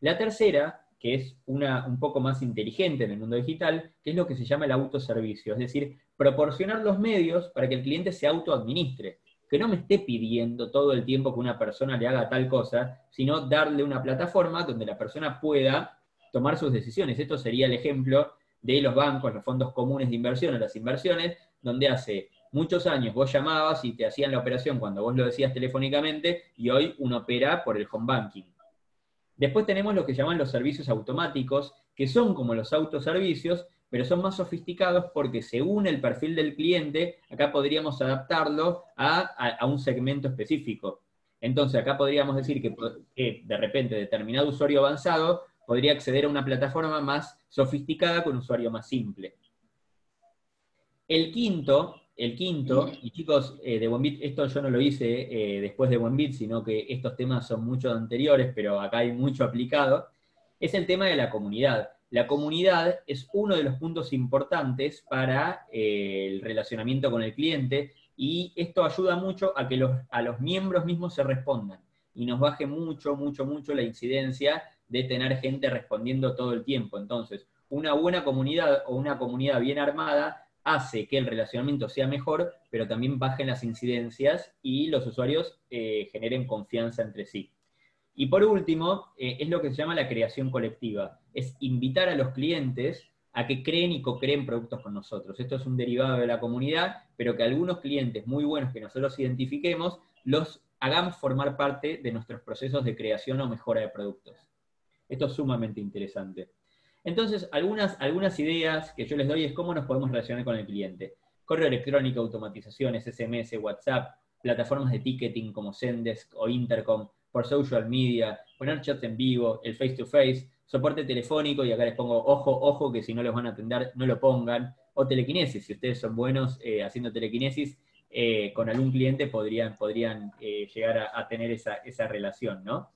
La tercera, que es un poco más inteligente en el mundo digital, que es lo que se llama el autoservicio, es decir, proporcionar los medios para que el cliente se autoadministre, que no me esté pidiendo todo el tiempo que una persona le haga tal cosa, sino darle una plataforma donde la persona pueda tomar sus decisiones. Esto sería el ejemplo de los bancos, los fondos comunes de inversión o las inversiones, donde hace muchos años vos llamabas y te hacían la operación cuando vos lo decías telefónicamente, y hoy uno opera por el home banking. Después tenemos lo que llaman los servicios automáticos, que son como los autoservicios, pero son más sofisticados porque según el perfil del cliente, acá podríamos adaptarlo a un segmento específico. Entonces acá podríamos decir que de repente determinado usuario avanzado podría acceder a una plataforma más sofisticada con un usuario más simple. El quinto el quinto, y chicos, de Buenbit, esto yo no lo hice después de Buenbit, sino que estos temas son mucho anteriores, pero acá hay mucho aplicado, es el tema de la comunidad. La comunidad es uno de los puntos importantes para el relacionamiento con el cliente, y esto ayuda mucho a que a los miembros mismos se respondan, y nos baje mucho, mucho, mucho la incidencia de tener gente respondiendo todo el tiempo. Entonces, una buena comunidad o una comunidad bien armada hace que el relacionamiento sea mejor, pero también bajen las incidencias y los usuarios generen confianza entre sí. Y por último, es lo que se llama la creación colectiva. Es invitar a los clientes a que creen y co-creen productos con nosotros. Esto es un derivado de la comunidad, pero que algunos clientes muy buenos que nosotros identifiquemos, los hagamos formar parte de nuestros procesos de creación o mejora de productos. Esto es sumamente interesante. Entonces, algunas ideas que yo les doy es cómo nos podemos relacionar con el cliente. Correo electrónico, automatizaciones, SMS, WhatsApp, plataformas de ticketing como Zendesk o Intercom, por social media, poner chats en vivo, el face-to-face, soporte telefónico, y acá les pongo ojo, ojo, que si no los van a atender, no lo pongan, o telequinesis, si ustedes son buenos haciendo telequinesis, con algún cliente podrían llegar a tener esa relación, ¿no?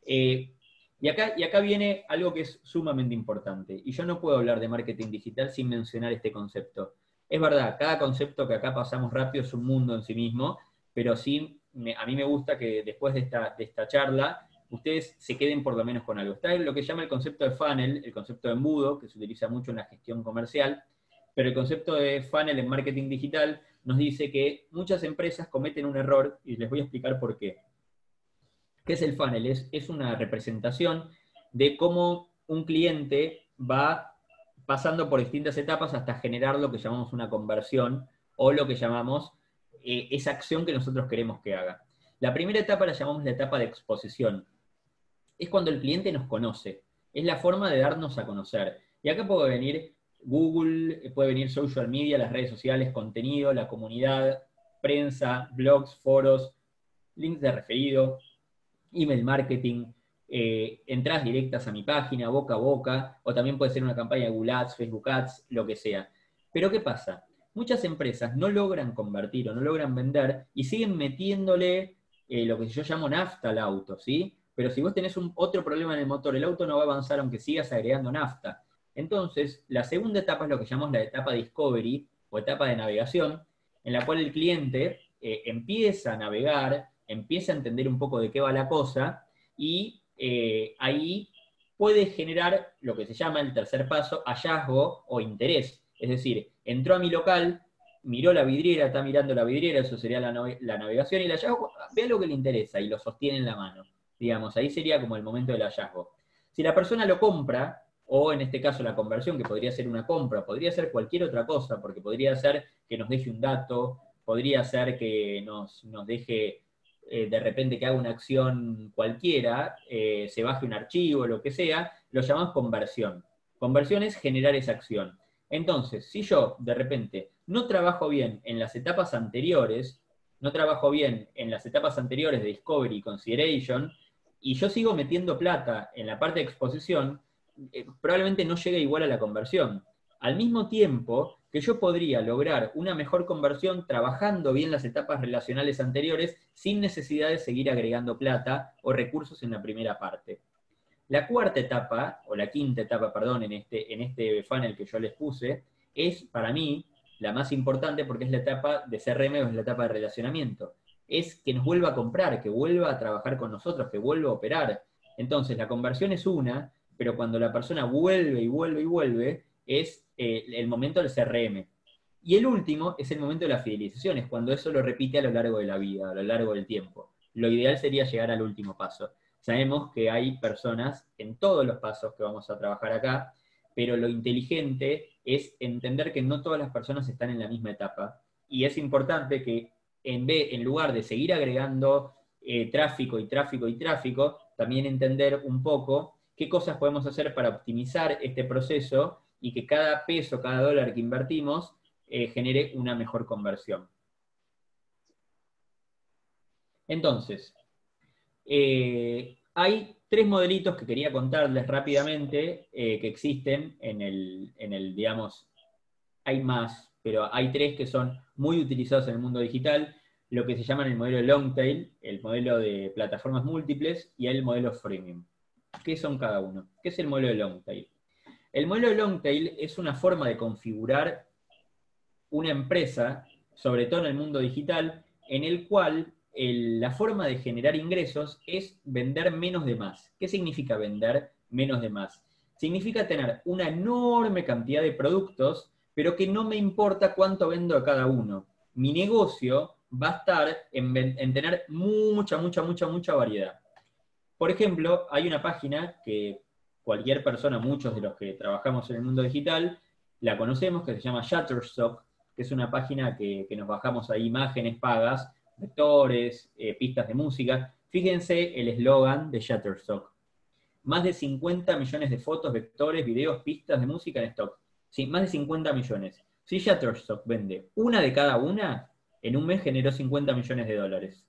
Y acá viene algo que es sumamente importante, y yo no puedo hablar de marketing digital sin mencionar este concepto. Es verdad, cada concepto que acá pasamos rápido es un mundo en sí mismo, pero sí, a mí me gusta que después de esta charla, ustedes se queden por lo menos con algo. Está lo que llama el concepto de funnel, el concepto de embudo, que se utiliza mucho en la gestión comercial, pero el concepto de funnel en marketing digital nos dice que muchas empresas cometen un error, y les voy a explicar por qué. ¿Qué es el funnel? Es una representación de cómo un cliente va pasando por distintas etapas hasta generar lo que llamamos una conversión, o lo que llamamos esa acción que nosotros queremos que haga. La primera etapa la llamamos la etapa de exposición. Es cuando el cliente nos conoce. Es la forma de darnos a conocer. Y acá puede venir Google, puede venir social media, las redes sociales, contenido, la comunidad, prensa, blogs, foros, links de referido, email marketing, entradas directas a mi página, boca a boca, o también puede ser una campaña de Google Ads, Facebook Ads, lo que sea. Pero ¿qué pasa? Muchas empresas no logran convertir o no logran vender y siguen metiéndole lo que yo llamo nafta al auto, ¿sí? Pero si vos tenés otro problema en el motor, el auto no va a avanzar aunque sigas agregando nafta. Entonces, la segunda etapa es lo que llamamos la etapa discovery o etapa de navegación, en la cual el cliente empieza a navegar, empieza a entender un poco de qué va la cosa, y ahí puede generar lo que se llama el tercer paso, hallazgo o interés. Es decir, entró a mi local, miró la vidriera, está mirando la vidriera, eso sería la navegación, y el hallazgo, ve lo que le interesa y lo sostiene en la mano. Digamos, ahí sería como el momento del hallazgo. Si la persona lo compra, o en este caso la conversión, que podría ser una compra, podría ser cualquier otra cosa, porque podría ser que nos deje un dato, podría ser que nos deje de repente que haga una acción cualquiera, se baje un archivo, lo que sea, lo llamamos conversión. Conversión es generar esa acción. Entonces, si yo de repente no trabajo bien en las etapas anteriores, no trabajo bien en las etapas anteriores de Discovery y Consideration, y yo sigo metiendo plata en la parte de exposición, probablemente no llegue igual a la conversión. Al mismo tiempo que yo podría lograr una mejor conversión trabajando bien las etapas relacionales anteriores sin necesidad de seguir agregando plata o recursos en la primera parte. La cuarta etapa, o la quinta etapa, perdón, en este funnel que yo les puse, es para mí la más importante porque es la etapa de CRM, o es la etapa de relacionamiento. Es que nos vuelva a comprar, que vuelva a trabajar con nosotros, que vuelva a operar. Entonces, la conversión es una, pero cuando la persona vuelve y vuelve y vuelve, es el momento del CRM. Y el último es el momento de la fidelización, es cuando eso lo repite a lo largo de la vida, a lo largo del tiempo. Lo ideal sería llegar al último paso. Sabemos que hay personas en todos los pasos que vamos a trabajar acá, pero lo inteligente es entender que no todas las personas están en la misma etapa. Y es importante que en lugar de seguir agregando tráfico y tráfico y tráfico, también entender un poco qué cosas podemos hacer para optimizar este proceso y que cada peso, cada dólar que invertimos genere una mejor conversión. Entonces, hay tres modelitos que quería contarles rápidamente que existen en el, digamos, hay más, pero hay tres que son muy utilizados en el mundo digital, lo que se llama el modelo long tail, el modelo de plataformas múltiples, y el modelo freemium. ¿Qué son cada uno? ¿Qué es el modelo de long tail? El modelo de long tail es una forma de configurar una empresa, sobre todo en el mundo digital, en el cual la forma de generar ingresos es vender menos de más. ¿Qué significa vender menos de más? Significa tener una enorme cantidad de productos, pero que no me importa cuánto vendo a cada uno. Mi negocio va a estar en tener mucha variedad. Por ejemplo, hay una página que cualquier persona, muchos de los que trabajamos en el mundo digital, la conocemos, que se llama Shutterstock, que es una página que nos bajamos ahí imágenes pagas, vectores, pistas de música. Fíjense el eslogan de Shutterstock. Más de 50 millones de fotos, vectores, videos, pistas de música en stock. Sí, más de 50 millones. Si Shutterstock vende una de cada una, en un mes generó 50 millones de dólares.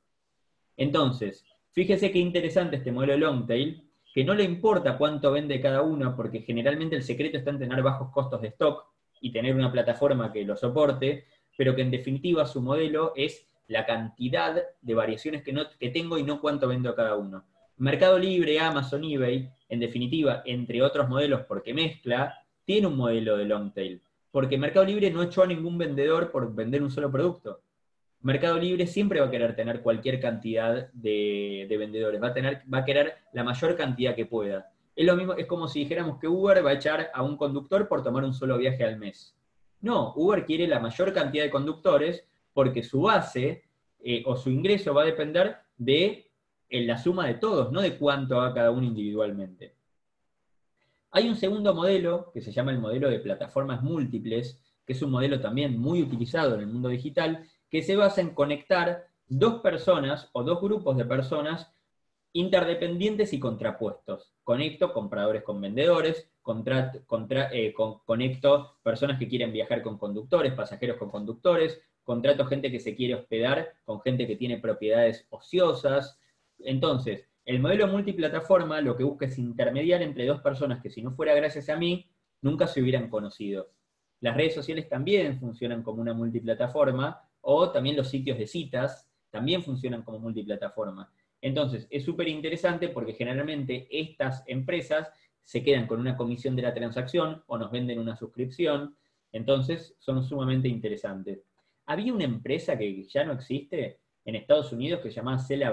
Entonces, fíjese qué interesante este modelo long tail, que no le importa cuánto vende cada uno, porque generalmente el secreto está en tener bajos costos de stock y tener una plataforma que lo soporte, pero que en definitiva su modelo es la cantidad de variaciones que tengo y no cuánto vendo cada uno. Mercado Libre, Amazon, eBay, en definitiva, entre otros modelos, porque mezcla, tiene un modelo de long tail, porque Mercado Libre no echó a ningún vendedor por vender un solo producto. Mercado Libre siempre va a querer tener cualquier cantidad de vendedores, va a querer la mayor cantidad que pueda. Es lo mismo, es como si dijéramos que Uber va a echar a un conductor por tomar un solo viaje al mes. No, Uber quiere la mayor cantidad de conductores porque su base o su ingreso va a depender de la suma de todos, no de cuánto haga cada uno individualmente. Hay un segundo modelo que se llama el modelo de plataformas múltiples, que es un modelo también muy utilizado en el mundo digital, que se basa en conectar dos personas o dos grupos de personas interdependientes y contrapuestos. Conecto compradores con vendedores, conecto personas que quieren viajar con conductores, pasajeros con conductores, contrato gente que se quiere hospedar con gente que tiene propiedades ociosas. Entonces, el modelo multiplataforma lo que busca es intermediar entre dos personas que si no fuera gracias a mí, nunca se hubieran conocido. Las redes sociales también funcionan como una multiplataforma, o también los sitios de citas también funcionan como multiplataforma. Entonces, es súper interesante porque generalmente estas empresas se quedan con una comisión de la transacción o nos venden una suscripción, entonces son sumamente interesantes. Había una empresa que ya no existe en Estados Unidos que se llamaba Sell a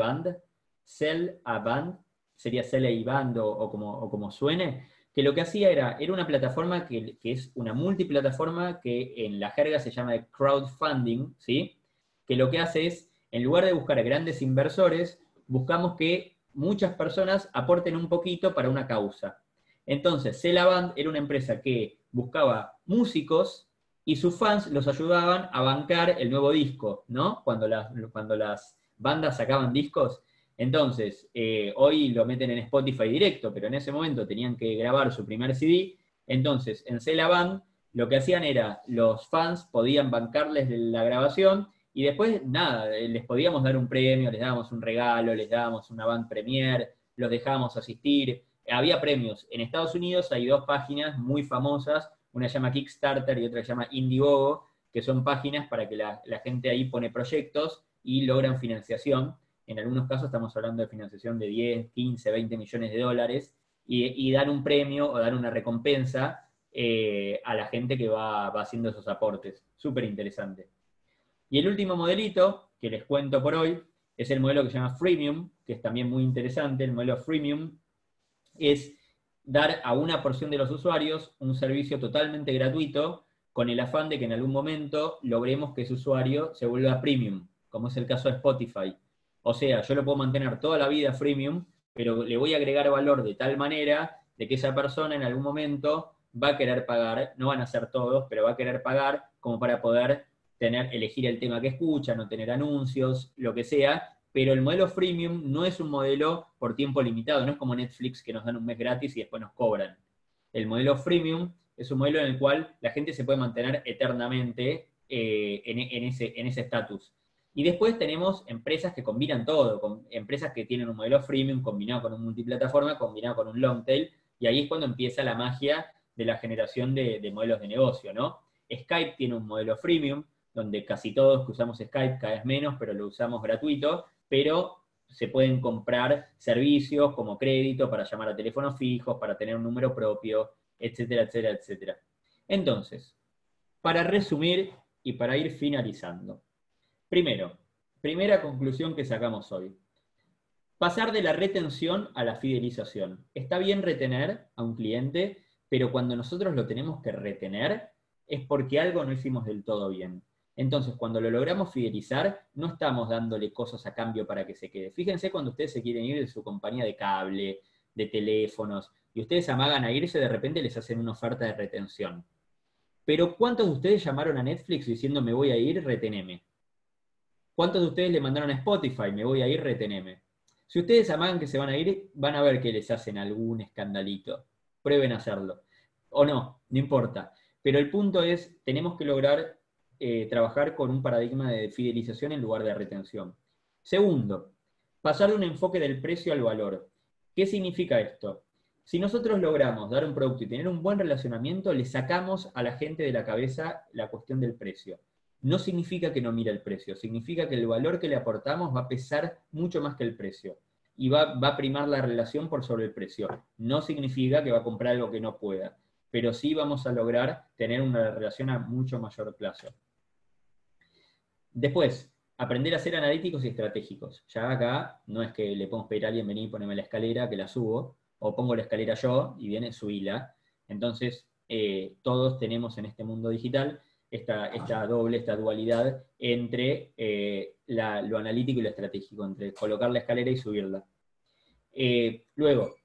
Band, sería Sell a Band o como suene, que lo que hacía era una plataforma que es una multiplataforma que en la jerga se llama de crowdfunding, ¿sí? Que lo que hace es, en lugar de buscar a grandes inversores, buscamos que muchas personas aporten un poquito para una causa. Entonces, Celaband era una empresa que buscaba músicos y sus fans los ayudaban a bancar el nuevo disco, ¿no? Cuando las bandas sacaban discos. Entonces, hoy lo meten en Spotify directo, pero en ese momento tenían que grabar su primer CD. Entonces, en Celaband lo que hacían era, los fans podían bancarles la grabación y después, nada, les podíamos dar un premio, les dábamos un regalo, les dábamos una band premier, los dejábamos asistir. Había premios. En Estados Unidos hay dos páginas muy famosas, una se llama Kickstarter y otra se llama Indiegogo, que son páginas para que la gente ahí pone proyectos y logran financiación. En algunos casos estamos hablando de financiación de 10, 15, 20 millones de dólares, y dar un premio o dar una recompensa a la gente que va haciendo esos aportes. Súper interesante. Y el último modelito que les cuento por hoy es el modelo que se llama Freemium, que es también muy interesante. El modelo Freemium es dar a una porción de los usuarios un servicio totalmente gratuito con el afán de que en algún momento logremos que ese usuario se vuelva premium, como es el caso de Spotify. O sea, yo lo puedo mantener toda la vida freemium, pero le voy a agregar valor de tal manera de que esa persona en algún momento va a querer pagar, no van a ser todos, pero va a querer pagar como para poder elegir el tema que escucha, no tener anuncios, lo que sea, pero el modelo freemium no es un modelo por tiempo limitado, no es como Netflix que nos dan un mes gratis y después nos cobran. El modelo freemium es un modelo en el cual la gente se puede mantener eternamente en ese estatus. Y después tenemos empresas que combinan todo, empresas que tienen un modelo freemium combinado con un multiplataforma, combinado con un long tail, y ahí es cuando empieza la magia de la generación de modelos de negocio, ¿no? Skype tiene un modelo freemium, donde casi todos que usamos Skype, cada vez menos, pero lo usamos gratuito, pero se pueden comprar servicios como crédito para llamar a teléfonos fijos, para tener un número propio, etcétera, etcétera, etcétera. Entonces, para resumir y para ir finalizando. Primero, primera conclusión que sacamos hoy. Pasar de la retención a la fidelización. Está bien retener a un cliente, pero cuando nosotros lo tenemos que retener es porque algo no hicimos del todo bien. Entonces, cuando lo logramos fidelizar, no estamos dándole cosas a cambio para que se quede. Fíjense cuando ustedes se quieren ir de su compañía de cable, de teléfonos, y ustedes amagan a irse, de repente les hacen una oferta de retención. Pero ¿cuántos de ustedes llamaron a Netflix diciendo me voy a ir, reteneme? ¿Cuántos de ustedes le mandaron a Spotify, me voy a ir, reteneme? Si ustedes amagan que se van a ir, van a ver que les hacen algún escandalito. Prueben a hacerlo. O no, no importa. Pero el punto es, tenemos que lograr trabajar con un paradigma de fidelización en lugar de retención. Segundo, pasar de un enfoque del precio al valor. ¿Qué significa esto? Si nosotros logramos dar un producto y tener un buen relacionamiento, le sacamos a la gente de la cabeza la cuestión del precio. No significa que no mira el precio, significa que el valor que le aportamos va a pesar mucho más que el precio y va a primar la relación por sobre el precio. No significa que va a comprar algo que no pueda, pero sí vamos a lograr tener una relación a mucho mayor plazo. Después, aprender a ser analíticos y estratégicos. Ya acá no es que le podemos pedir a alguien venir y ponerme la escalera, que la subo, o pongo la escalera yo y viene subila. Entonces, todos tenemos en este mundo digital esta dualidad entre lo analítico y lo estratégico, entre colocar la escalera y subirla. Luego,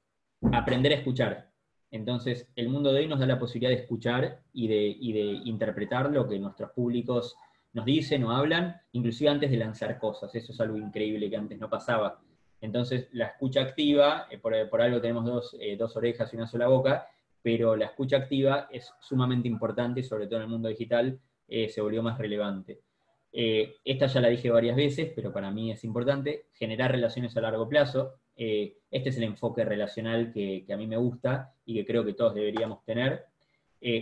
aprender a escuchar. Entonces, el mundo de hoy nos da la posibilidad de escuchar y de interpretar lo que nuestros públicos nos dicen o hablan, inclusive antes de lanzar cosas. Eso es algo increíble que antes no pasaba. Entonces, la escucha activa, por algo tenemos dos orejas y una sola boca, pero la escucha activa es sumamente importante, sobre todo en el mundo digital, se volvió más relevante. Esta ya la dije varias veces, pero para mí es importante, generar relaciones a largo plazo. Este es el enfoque relacional que a mí me gusta y que creo que todos deberíamos tener.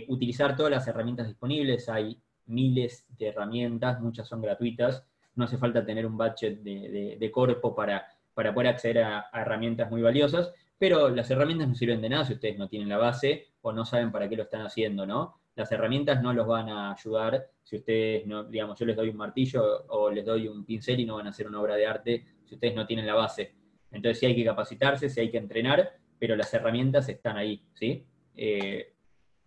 Utilizar todas las herramientas disponibles, hay miles de herramientas, muchas son gratuitas, no hace falta tener un budget de corpo para poder acceder a herramientas muy valiosas, pero las herramientas no sirven de nada si ustedes no tienen la base o no saben para qué lo están haciendo, ¿no? Las herramientas no los van a ayudar si ustedes no, digamos, yo les doy un martillo o les doy un pincel y no van a hacer una obra de arte si ustedes no tienen la base. Entonces sí hay que capacitarse, sí hay que entrenar, pero las herramientas están ahí, ¿sí?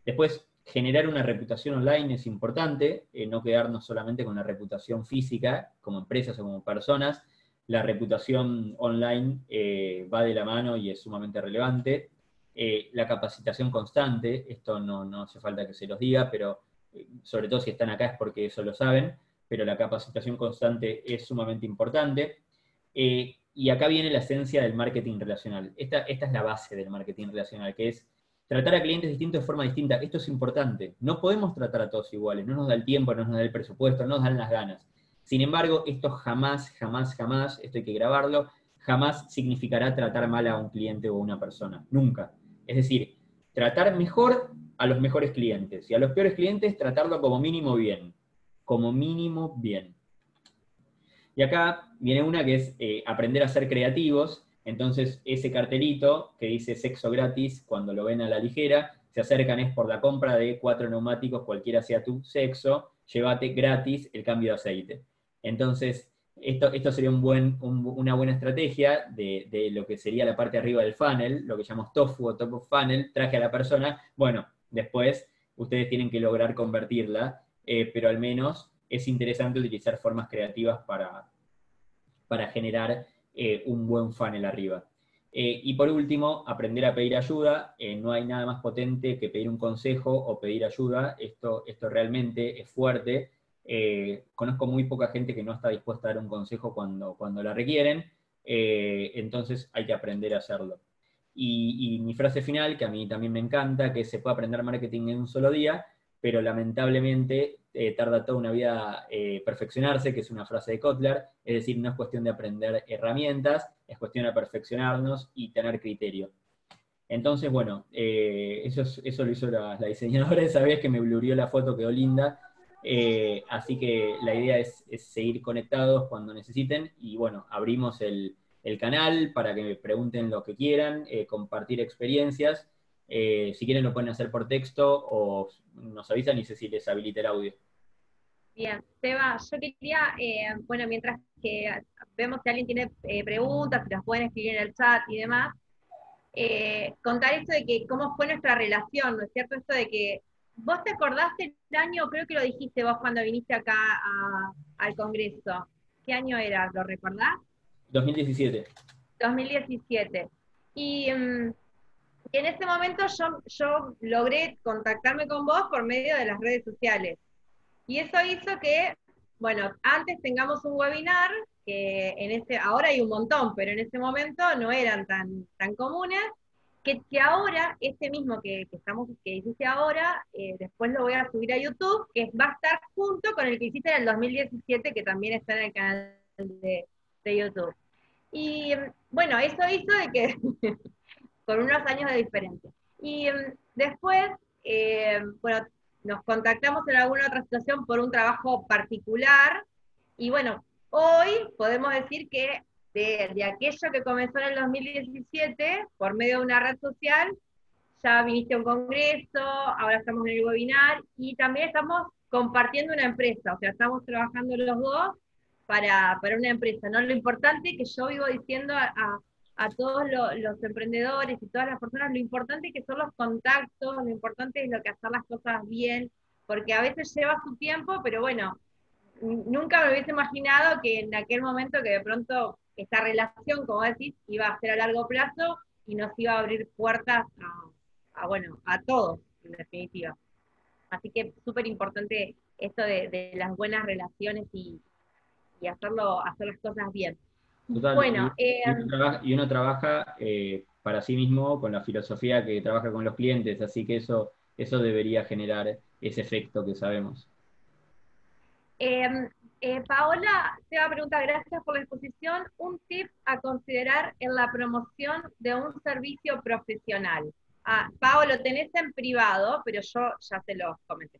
Después, generar una reputación online es importante, no quedarnos solamente con la reputación física, como empresas o como personas. La reputación online va de la mano y es sumamente relevante. La capacitación constante, esto no hace falta que se los diga, pero sobre todo si están acá es porque eso lo saben, pero la capacitación constante es sumamente importante. Y acá viene la esencia del marketing relacional. Esta es la base del marketing relacional, que es tratar a clientes distintos de forma distinta. Esto es importante. No podemos tratar a todos iguales. No nos da el tiempo, no nos da el presupuesto, no nos dan las ganas. Sin embargo, esto jamás, jamás, jamás, esto hay que grabarlo, jamás significará tratar mal a un cliente o a una persona. Nunca. Es decir, tratar mejor a los mejores clientes. Y a los peores clientes, tratarlo como mínimo bien. Como mínimo bien. Y acá viene una que es aprender a ser creativos. Entonces, ese cartelito que dice sexo gratis, cuando lo ven a la ligera, se acercan es por la compra de 4 neumáticos, cualquiera sea tu sexo, llévate gratis el cambio de aceite. Entonces, esto sería una buena estrategia de lo que sería la parte de arriba del funnel, lo que llamamos tofu o top of funnel, traje a la persona. Bueno, después ustedes tienen que lograr convertirla, pero al menos es interesante utilizar formas creativas para generar un buen funnel arriba. Y por último, aprender a pedir ayuda. No hay nada más potente que pedir un consejo o pedir ayuda. Esto realmente es fuerte. Conozco muy poca gente que no está dispuesta a dar un consejo cuando la requieren. Entonces hay que aprender a hacerlo. Y mi frase final, que a mí también me encanta, que se puede aprender marketing en un solo día, pero lamentablemente tarda toda una vida perfeccionarse, que es una frase de Kotler, es decir, no es cuestión de aprender herramientas, es cuestión de perfeccionarnos y tener criterio. Entonces, bueno, eso lo hizo la diseñadora esa vez que me blurrió la foto, quedó linda. Así que la idea es seguir conectados cuando necesiten y bueno, abrimos el canal para que me pregunten lo que quieran, compartir experiencias. Si quieren lo pueden hacer por texto o nos avisan y sé si les habilita el audio. Bien, Seba, yo quería, bueno, mientras que vemos si alguien tiene preguntas, si las pueden escribir en el chat y demás, contar esto de que cómo fue nuestra relación, ¿no es cierto? Esto de que vos te acordaste el año, creo que lo dijiste vos cuando viniste acá al Congreso. ¿Qué año era? ¿Lo recordás? 2017. 2017. Y en ese momento yo logré contactarme con vos por medio de las redes sociales. Y eso hizo que, bueno, antes tengamos un webinar, que ahora hay un montón, pero en ese momento no eran tan comunes, que ahora, este mismo que hiciste ahora, después lo voy a subir a YouTube, que va a estar junto con el que hiciste en el 2017, que también está en el canal de YouTube. Y bueno, eso hizo de que, con unos años de diferencia. Y después, bueno, nos contactamos en alguna otra situación por un trabajo particular, y bueno, hoy podemos decir que de aquello que comenzó en el 2017, por medio de una red social, ya viniste a un congreso, ahora estamos en el webinar, y también estamos compartiendo una empresa, o sea, estamos trabajando los dos para una empresa, ¿no? Lo importante que yo vivo diciendo a todos los emprendedores y todas las personas, lo importante que son los contactos, lo importante es lo que hacer las cosas bien, porque a veces lleva su tiempo, pero bueno, nunca me hubiese imaginado que en aquel momento que de pronto esta relación, como decís, iba a ser a largo plazo y nos iba a abrir puertas bueno, a todos, en definitiva. Así que súper importante esto de las buenas relaciones y hacer las cosas bien. Total, Bueno, y uno trabaja para sí mismo con la filosofía que trabaja con los clientes, así que eso debería generar ese efecto que sabemos. Paola te va a preguntar, gracias por la exposición, un tip a considerar en la promoción de un servicio profesional. Paolo, lo tenés en privado, pero yo ya te lo comenté.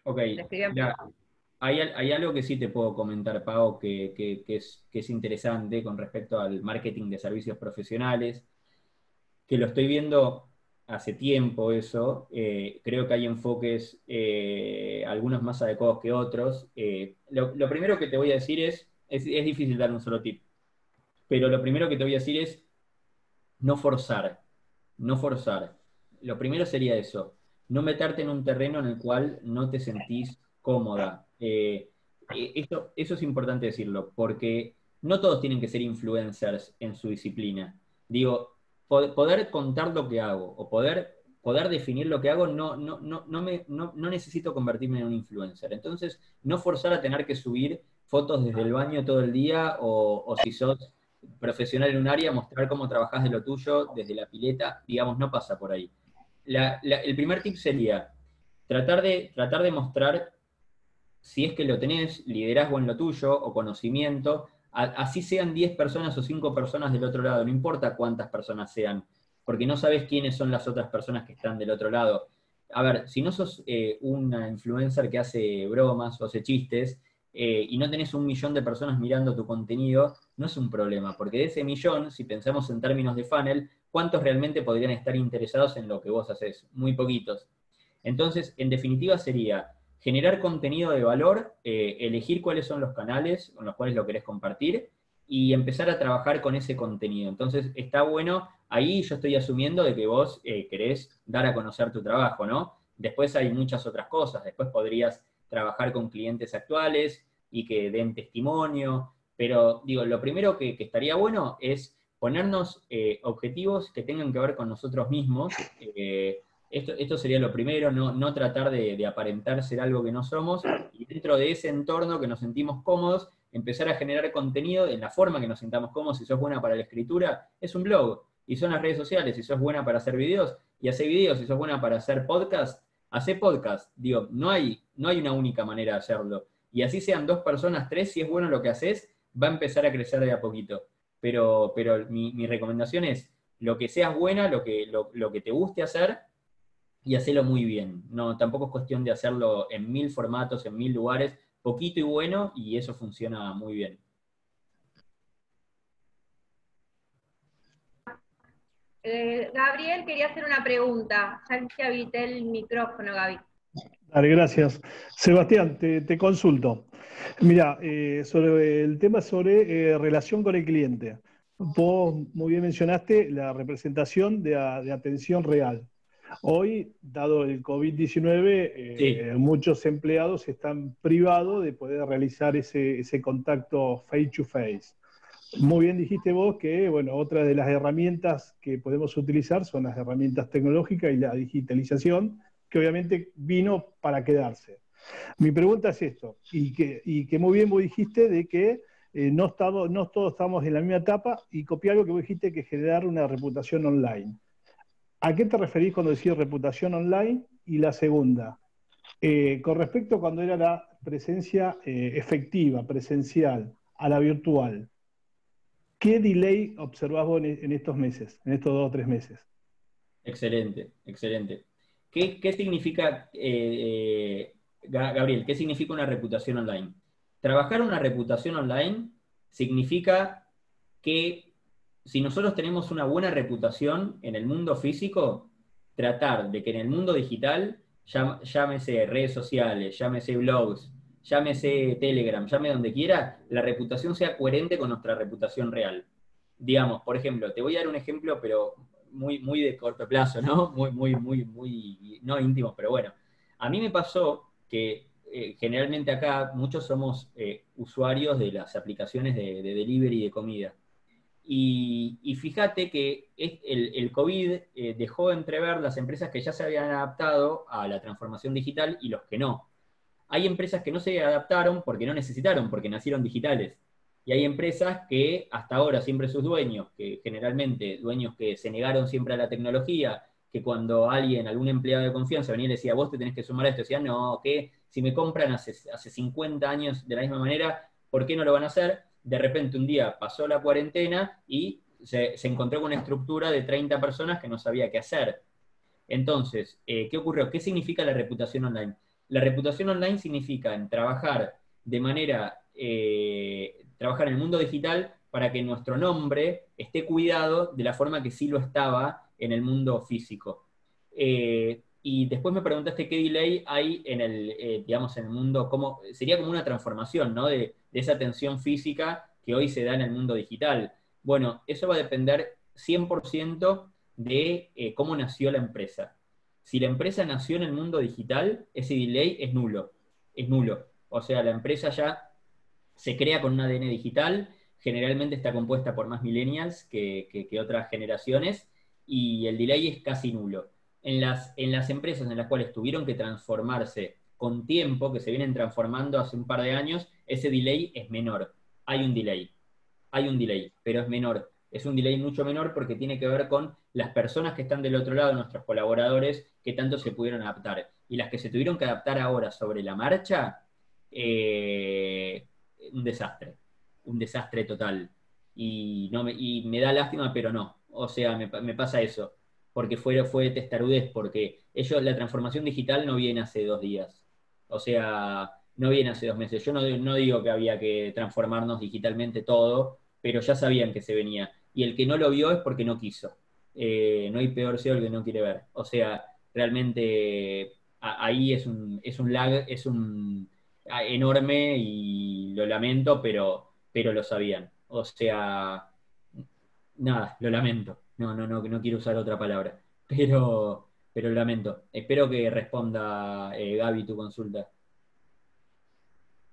Ok, Te escribí en mira, privado. hay algo que sí te puedo comentar, Pau, que es interesante con respecto al marketing de servicios profesionales, que lo estoy viendo hace tiempo eso. Creo que hay enfoques, algunos más adecuados que otros. Lo primero que te voy a decir es difícil dar un solo tip, pero lo primero que te voy a decir es no forzar, no forzar. Lo primero sería eso, no meterte en un terreno en el cual no te sentís cómoda. Eso es importante decirlo, porque no todos tienen que ser influencers en su disciplina. Digo, poder contar lo que hago o poder definir lo que hago, no necesito convertirme en un influencer. Entonces, no forzar a tener que subir fotos desde el baño todo el día o si sos profesional en un área, mostrar cómo trabajás de lo tuyo desde la pileta, digamos, no pasa por ahí. El primer tip sería tratar de mostrar, si es que lo tenés, liderazgo en lo tuyo o conocimiento, así sean 10 personas o 5 personas del otro lado, no importa cuántas personas sean, porque no sabes quiénes son las otras personas que están del otro lado. A ver, si no sos una influencer que hace bromas o hace chistes, y no tenés 1 millón de personas mirando tu contenido, no es un problema, porque de ese 1 millón, si pensamos en términos de funnel, ¿cuántos realmente podrían estar interesados en lo que vos haces? Muy poquitos. Entonces, en definitiva sería generar contenido de valor, elegir cuáles son los canales con los cuales lo querés compartir y empezar a trabajar con ese contenido. Entonces, está bueno, ahí yo estoy asumiendo de que vos querés dar a conocer tu trabajo, ¿no? Después hay muchas otras cosas, después podrías trabajar con clientes actuales y que den testimonio, pero digo, lo primero que estaría bueno es ponernos objetivos que tengan que ver con nosotros mismos. Esto sería lo primero, no tratar de aparentar ser algo que no somos, y dentro de ese entorno que nos sentimos cómodos, empezar a generar contenido en la forma que nos sintamos cómodos. Si sos buena para la escritura, es un blog, y son las redes sociales. Si sos buena para hacer videos, y hace videos. Si sos buena para hacer podcast, hace podcast. Digo, no hay una única manera de hacerlo. Y así sean 2 personas, 3, si es bueno lo que haces, va a empezar a crecer de a poquito. Pero mi recomendación es lo que seas buena, lo que te guste hacer, y hacerlo muy bien. No, tampoco es cuestión de hacerlo en 1000 formatos, en 1000 lugares, poquito y bueno, y eso funciona muy bien. Gabriel quería hacer una pregunta. Ya te habilité el micrófono, Gaby. Dale, gracias. Sebastián, te consulto. Mira, sobre el tema sobre relación con el cliente. Vos muy bien mencionaste la representación de atención real. Hoy, dado el COVID-19, Sí, muchos empleados están privados de poder realizar ese contacto face to face. Muy bien dijiste vos que, bueno, otra de las herramientas que podemos utilizar son las herramientas tecnológicas y la digitalización, que obviamente vino para quedarse. Mi pregunta es esto, y que muy bien vos dijiste de que no todos estamos en la misma etapa, y copié algo que vos dijiste, que generar una reputación online. ¿A qué te referís cuando decís reputación online? Y la segunda, con respecto a cuando era la presencia efectiva, presencial, a la virtual, ¿qué delay observás vos en estos meses, en estos 2 o 3 meses? excelente, excelente. ¿Qué significa, Gabriel, qué significa una reputación online? Trabajar una reputación online significa que si nosotros tenemos una buena reputación en el mundo físico, tratar de que en el mundo digital, llámese redes sociales, llámese blogs, llámese Telegram, llame donde quiera, la reputación sea coherente con nuestra reputación real. Digamos, por ejemplo, te voy a dar un ejemplo, pero muy de corto plazo, ¿no? Muy, no íntimo, pero bueno. A mí me pasó que generalmente acá muchos somos usuarios de las aplicaciones de delivery de comida. Y fíjate que el COVID dejó entrever las empresas que ya se habían adaptado a la transformación digital y los que no. Hay empresas que no se adaptaron porque no necesitaron, porque nacieron digitales. Y hay empresas que hasta ahora siempre sus dueños, que generalmente dueños que se negaron siempre a la tecnología, que cuando alguien, algún empleado de confianza venía y le decía, vos te tenés que sumar a esto, decían, no, que si me compran hace 50 años de la misma manera, ¿por qué no lo van a hacer? De repente un día pasó la cuarentena y se encontró con una estructura de 30 personas que no sabía qué hacer. Entonces, ¿qué ocurrió? ¿Qué significa la reputación online? La reputación online significa trabajar de manera, trabajar en el mundo digital para que nuestro nombre esté cuidado de la forma que sí lo estaba en el mundo físico. Y después me preguntaste qué delay hay en el, digamos, en el mundo, cómo, sería como una transformación, ¿no? De esa atención física que hoy se da en el mundo digital. Bueno, eso va a depender 100% de cómo nació la empresa. Si la empresa nació en el mundo digital, ese delay es nulo. Es nulo. O sea, la empresa ya se crea con un ADN digital, generalmente está compuesta por más millennials que otras generaciones, y el delay es casi nulo. En las empresas en las cuales tuvieron que transformarse con tiempo, que se vienen transformando hace un par de años, ese delay es menor. Hay un delay, hay un delay, pero es menor. Es un delay mucho menor porque tiene que ver con las personas que están del otro lado, nuestros colaboradores, que tanto se pudieron adaptar. Y las que se tuvieron que adaptar ahora sobre la marcha, eh, un desastre total. Y me da lástima, pero no. O sea, me pasa eso, porque fue testarudez, porque la transformación digital no viene hace 2 días. O sea, no viene hace 2 meses. Yo no digo que había que transformarnos digitalmente todo, pero ya sabían que se venía. Y el que no lo vio es porque no quiso. No hay peor ciego el que no quiere ver. O sea, realmente ahí es un lag, enorme y lo lamento, pero lo sabían. O sea, nada, lo lamento. No quiero usar otra palabra. Pero lo lamento. Espero que responda Gaby tu consulta.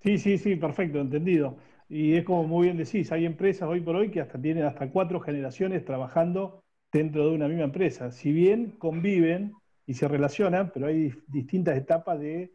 Sí, sí, sí, perfecto, entendido. Y es como muy bien decís, hay empresas hoy por hoy que hasta tienen hasta 4 generaciones trabajando dentro de una misma empresa. Si bien conviven y se relacionan, pero hay distintas etapas de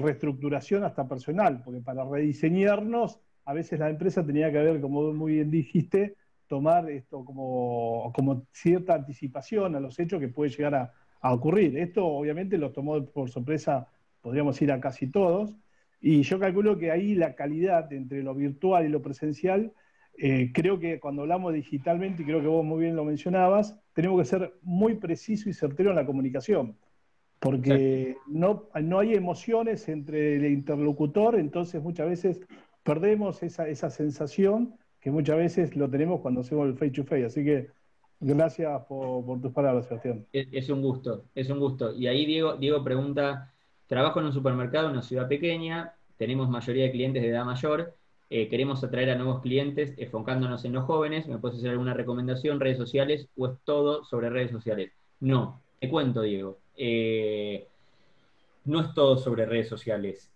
reestructuración hasta personal, porque para rediseñarnos, a veces la empresa tenía que haber, como muy bien dijiste, tomar esto como cierta anticipación a los hechos que puede llegar a ocurrir. Esto obviamente lo tomó por sorpresa, podríamos ir a casi todos, y yo calculo que ahí la calidad entre lo virtual y lo presencial Creo que cuando hablamos digitalmente, y creo que vos muy bien lo mencionabas, tenemos que ser muy precisos y certeros en la comunicación, Exacto. porque no hay emociones entre el interlocutor, entonces muchas veces perdemos esa sensación que muchas veces lo tenemos cuando hacemos el face to face. Así que gracias por tus palabras, Sebastián. Es un gusto, es un gusto. Y ahí Diego pregunta, trabajo en un supermercado en una ciudad pequeña, tenemos mayoría de clientes de edad mayor, queremos atraer a nuevos clientes enfocándonos en los jóvenes, ¿me puedes hacer alguna recomendación, redes sociales o es todo sobre redes sociales? No, te cuento, Diego. No es todo sobre redes sociales,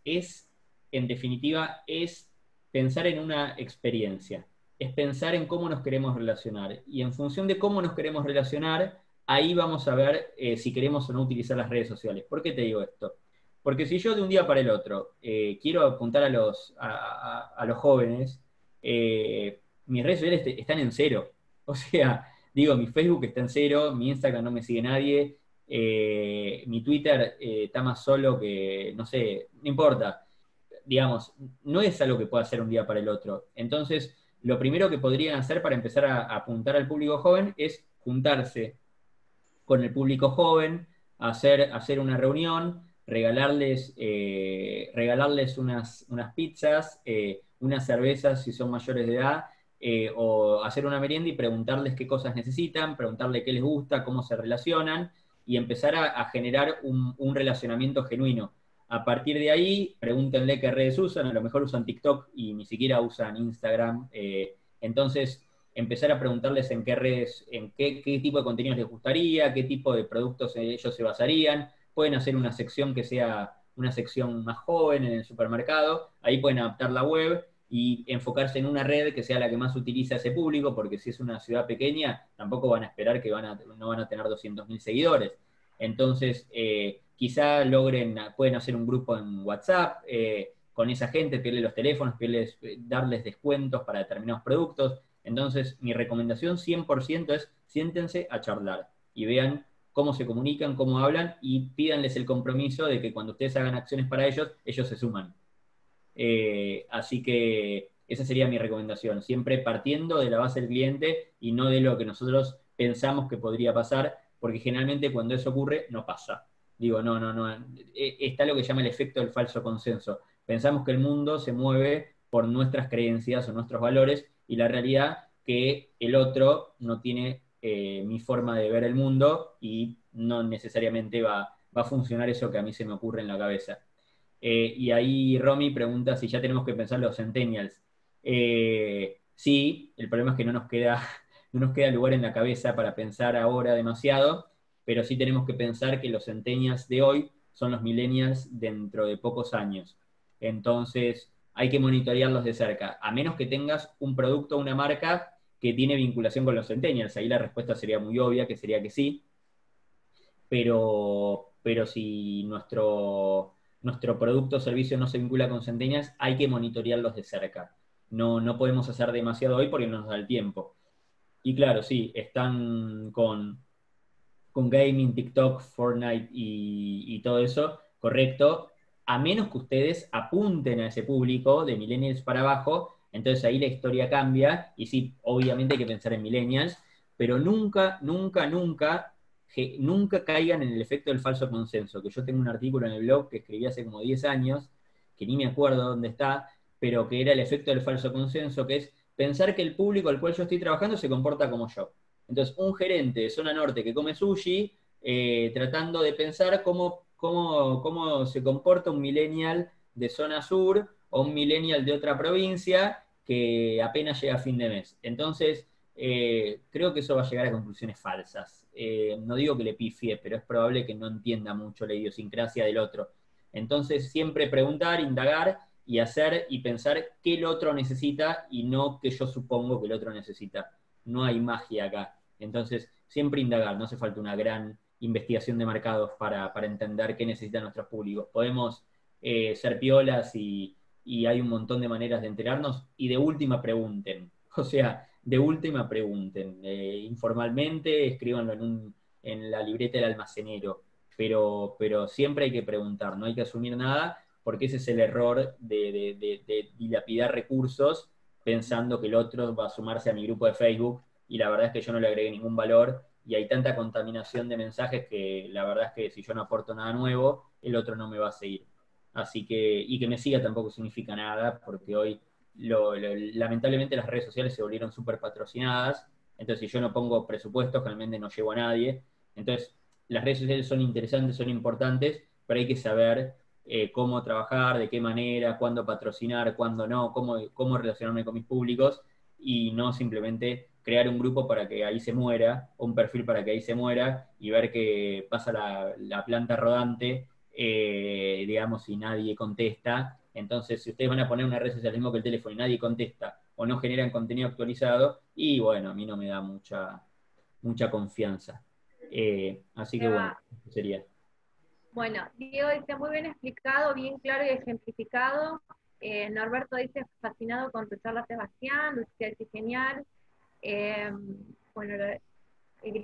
en definitiva, es pensar en una experiencia, es pensar en cómo nos queremos relacionar. Y en función de cómo nos queremos relacionar, ahí vamos a ver si queremos o no utilizar las redes sociales. ¿Por qué te digo esto? Porque si yo de un día para el otro quiero apuntar a los jóvenes, mis redes sociales están en cero. O sea, digo, mi Facebook está en cero, mi Instagram no me sigue nadie, mi Twitter está más solo que, no sé, no importa. Digamos, no es algo que pueda hacer un día para el otro. Entonces, lo primero que podrían hacer para empezar a apuntar al público joven es juntarse con el público joven, hacer una reunión, regalarles unas pizzas, unas cervezas si son mayores de edad, o hacer una merienda y preguntarles qué cosas necesitan, preguntarles qué les gusta, cómo se relacionan, y empezar a generar un relacionamiento genuino. A partir de ahí, pregúntenle qué redes usan, a lo mejor usan TikTok y ni siquiera usan Instagram. Entonces, empezar a preguntarles en qué redes, qué tipo de contenidos les gustaría, qué tipo de productos ellos se basarían. Pueden hacer una sección que sea una sección más joven en el supermercado, ahí pueden adaptar la web y enfocarse en una red que sea la que más utiliza ese público, porque si es una ciudad pequeña, tampoco van a esperar que no van a tener 200.000 seguidores. Entonces, quizá pueden hacer un grupo en WhatsApp con esa gente, pedirle los teléfonos, darles descuentos para determinados productos. Entonces, mi recomendación 100% es siéntense a charlar y vean cómo se comunican, cómo hablan y pídanles el compromiso de que cuando ustedes hagan acciones para ellos, ellos se suman. Así que esa sería mi recomendación, siempre partiendo de la base del cliente y no de lo que nosotros pensamos que podría pasar, porque generalmente cuando eso ocurre, no pasa. Digo, no. Está lo que llama el efecto del falso consenso. Pensamos que el mundo se mueve por nuestras creencias o nuestros valores y la realidad que el otro no tiene mi forma de ver el mundo y no necesariamente va a funcionar eso que a mí se me ocurre en la cabeza. Y ahí Romy pregunta si ya tenemos que pensar los centennials. Sí, el problema es que no nos queda lugar en la cabeza para pensar ahora demasiado, pero sí tenemos que pensar que los centennials de hoy son los millennials dentro de pocos años. Entonces, hay que monitorearlos de cerca, a menos que tengas un producto o una marca que tiene vinculación con los centennials. Ahí la respuesta sería muy obvia, que sería que sí, pero si nuestro producto o servicio no se vincula con centenias, hay que monitorearlos de cerca. No podemos hacer demasiado hoy porque no nos da el tiempo. Y claro, sí, están con gaming, TikTok, Fortnite y todo eso, correcto, a menos que ustedes apunten a ese público de millennials para abajo, entonces ahí la historia cambia, y sí, obviamente hay que pensar en millennials, pero nunca caigan en el efecto del falso consenso, que yo tengo un artículo en el blog que escribí hace como 10 años, que ni me acuerdo dónde está, pero que era el efecto del falso consenso, que es pensar que el público al cual yo estoy trabajando se comporta como yo. Entonces, un gerente de zona norte que come sushi, tratando de pensar cómo se comporta un millennial de zona sur o un millennial de otra provincia que apenas llega a fin de mes. Entonces, creo que eso va a llegar a conclusiones falsas. No digo que le pifie, pero es probable que no entienda mucho la idiosincrasia del otro. Entonces, siempre preguntar, indagar y hacer y pensar qué el otro necesita y no qué yo supongo que el otro necesita. No hay magia acá. Entonces, siempre indagar, no hace falta una gran investigación de mercados para entender qué necesitan nuestros públicos. Podemos ser piolas y hay un montón de maneras de enterarnos y de última pregunten. O sea, de última pregunten. Informalmente, escríbanlo en la libreta del almacenero. Pero siempre hay que preguntar, no hay que asumir nada, porque ese es el error de dilapidar recursos pensando que el otro va a sumarse a mi grupo de Facebook, y la verdad es que yo no le agregué ningún valor, y hay tanta contaminación de mensajes que la verdad es que si yo no aporto nada nuevo, el otro no me va a seguir. Así que, y que me siga tampoco significa nada, porque hoy lamentablemente las redes sociales se volvieron súper patrocinadas, entonces si yo no pongo presupuestos, realmente no llevo a nadie. Entonces, las redes sociales son interesantes, son importantes, pero hay que saber cómo trabajar, de qué manera, cuándo patrocinar, cuándo no, cómo relacionarme con mis públicos, y no simplemente crear un grupo para que ahí se muera, o un perfil para que ahí se muera, y ver que pasa la planta rodante, digamos, y nadie contesta. Entonces, si ustedes van a poner una red social mismo que el teléfono y nadie contesta, o no generan contenido actualizado, y bueno, a mí no me da mucha confianza. Así que bueno, eso sería. Bueno, Diego dice muy bien explicado, bien claro y ejemplificado. Norberto dice fascinado con tu charla, Sebastián. Lucía dice genial. Eh, bueno,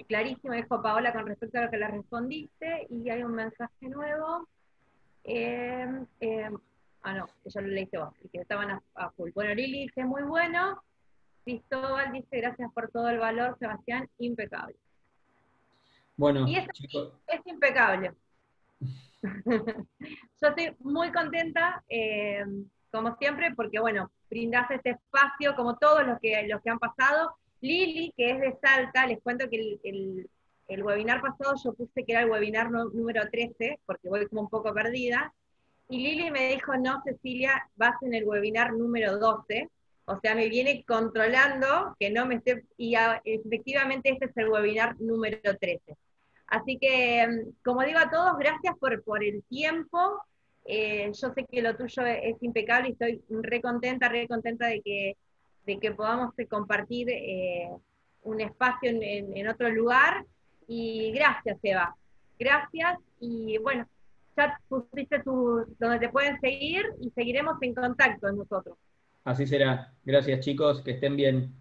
clarísimo, dijo Paola con respecto a lo que le respondiste. Y hay un mensaje nuevo. No, que ya lo leíste vos, y que estaban a full. Bueno, Lili dice muy bueno. Cristóbal dice gracias por todo el valor, Sebastián, impecable. Y Bueno, es, chicos, es impecable. Yo estoy muy contenta, como siempre, porque bueno, brindás este espacio, como todos los que han pasado. Lili, que es de Salta, les cuento que el webinar pasado yo puse que era el webinar número 13, porque voy como un poco perdida, y Lili me dijo, no, Cecilia, vas en el webinar número 12, o sea, me viene controlando que no me esté, y efectivamente este es el webinar número 13. Así que, como digo a todos, gracias por el tiempo. Yo sé que lo tuyo es impecable y estoy re contenta de que podamos compartir un espacio en otro lugar. Y gracias, Eva. Gracias. Y bueno, ya pusiste donde te pueden seguir y seguiremos en contacto nosotros. así será. Gracias, chicos, que estén bien.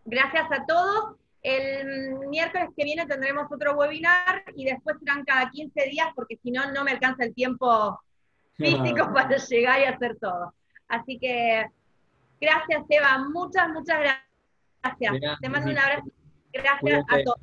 Gracias a todos. El miércoles que viene tendremos otro webinar y después serán cada 15 días porque si no, no me alcanza el tiempo físico para llegar y hacer todo. Así que gracias, Eva. Muchas, muchas gracias. Te mando un Gracias, abrazo. Gracias a cuídense. todos.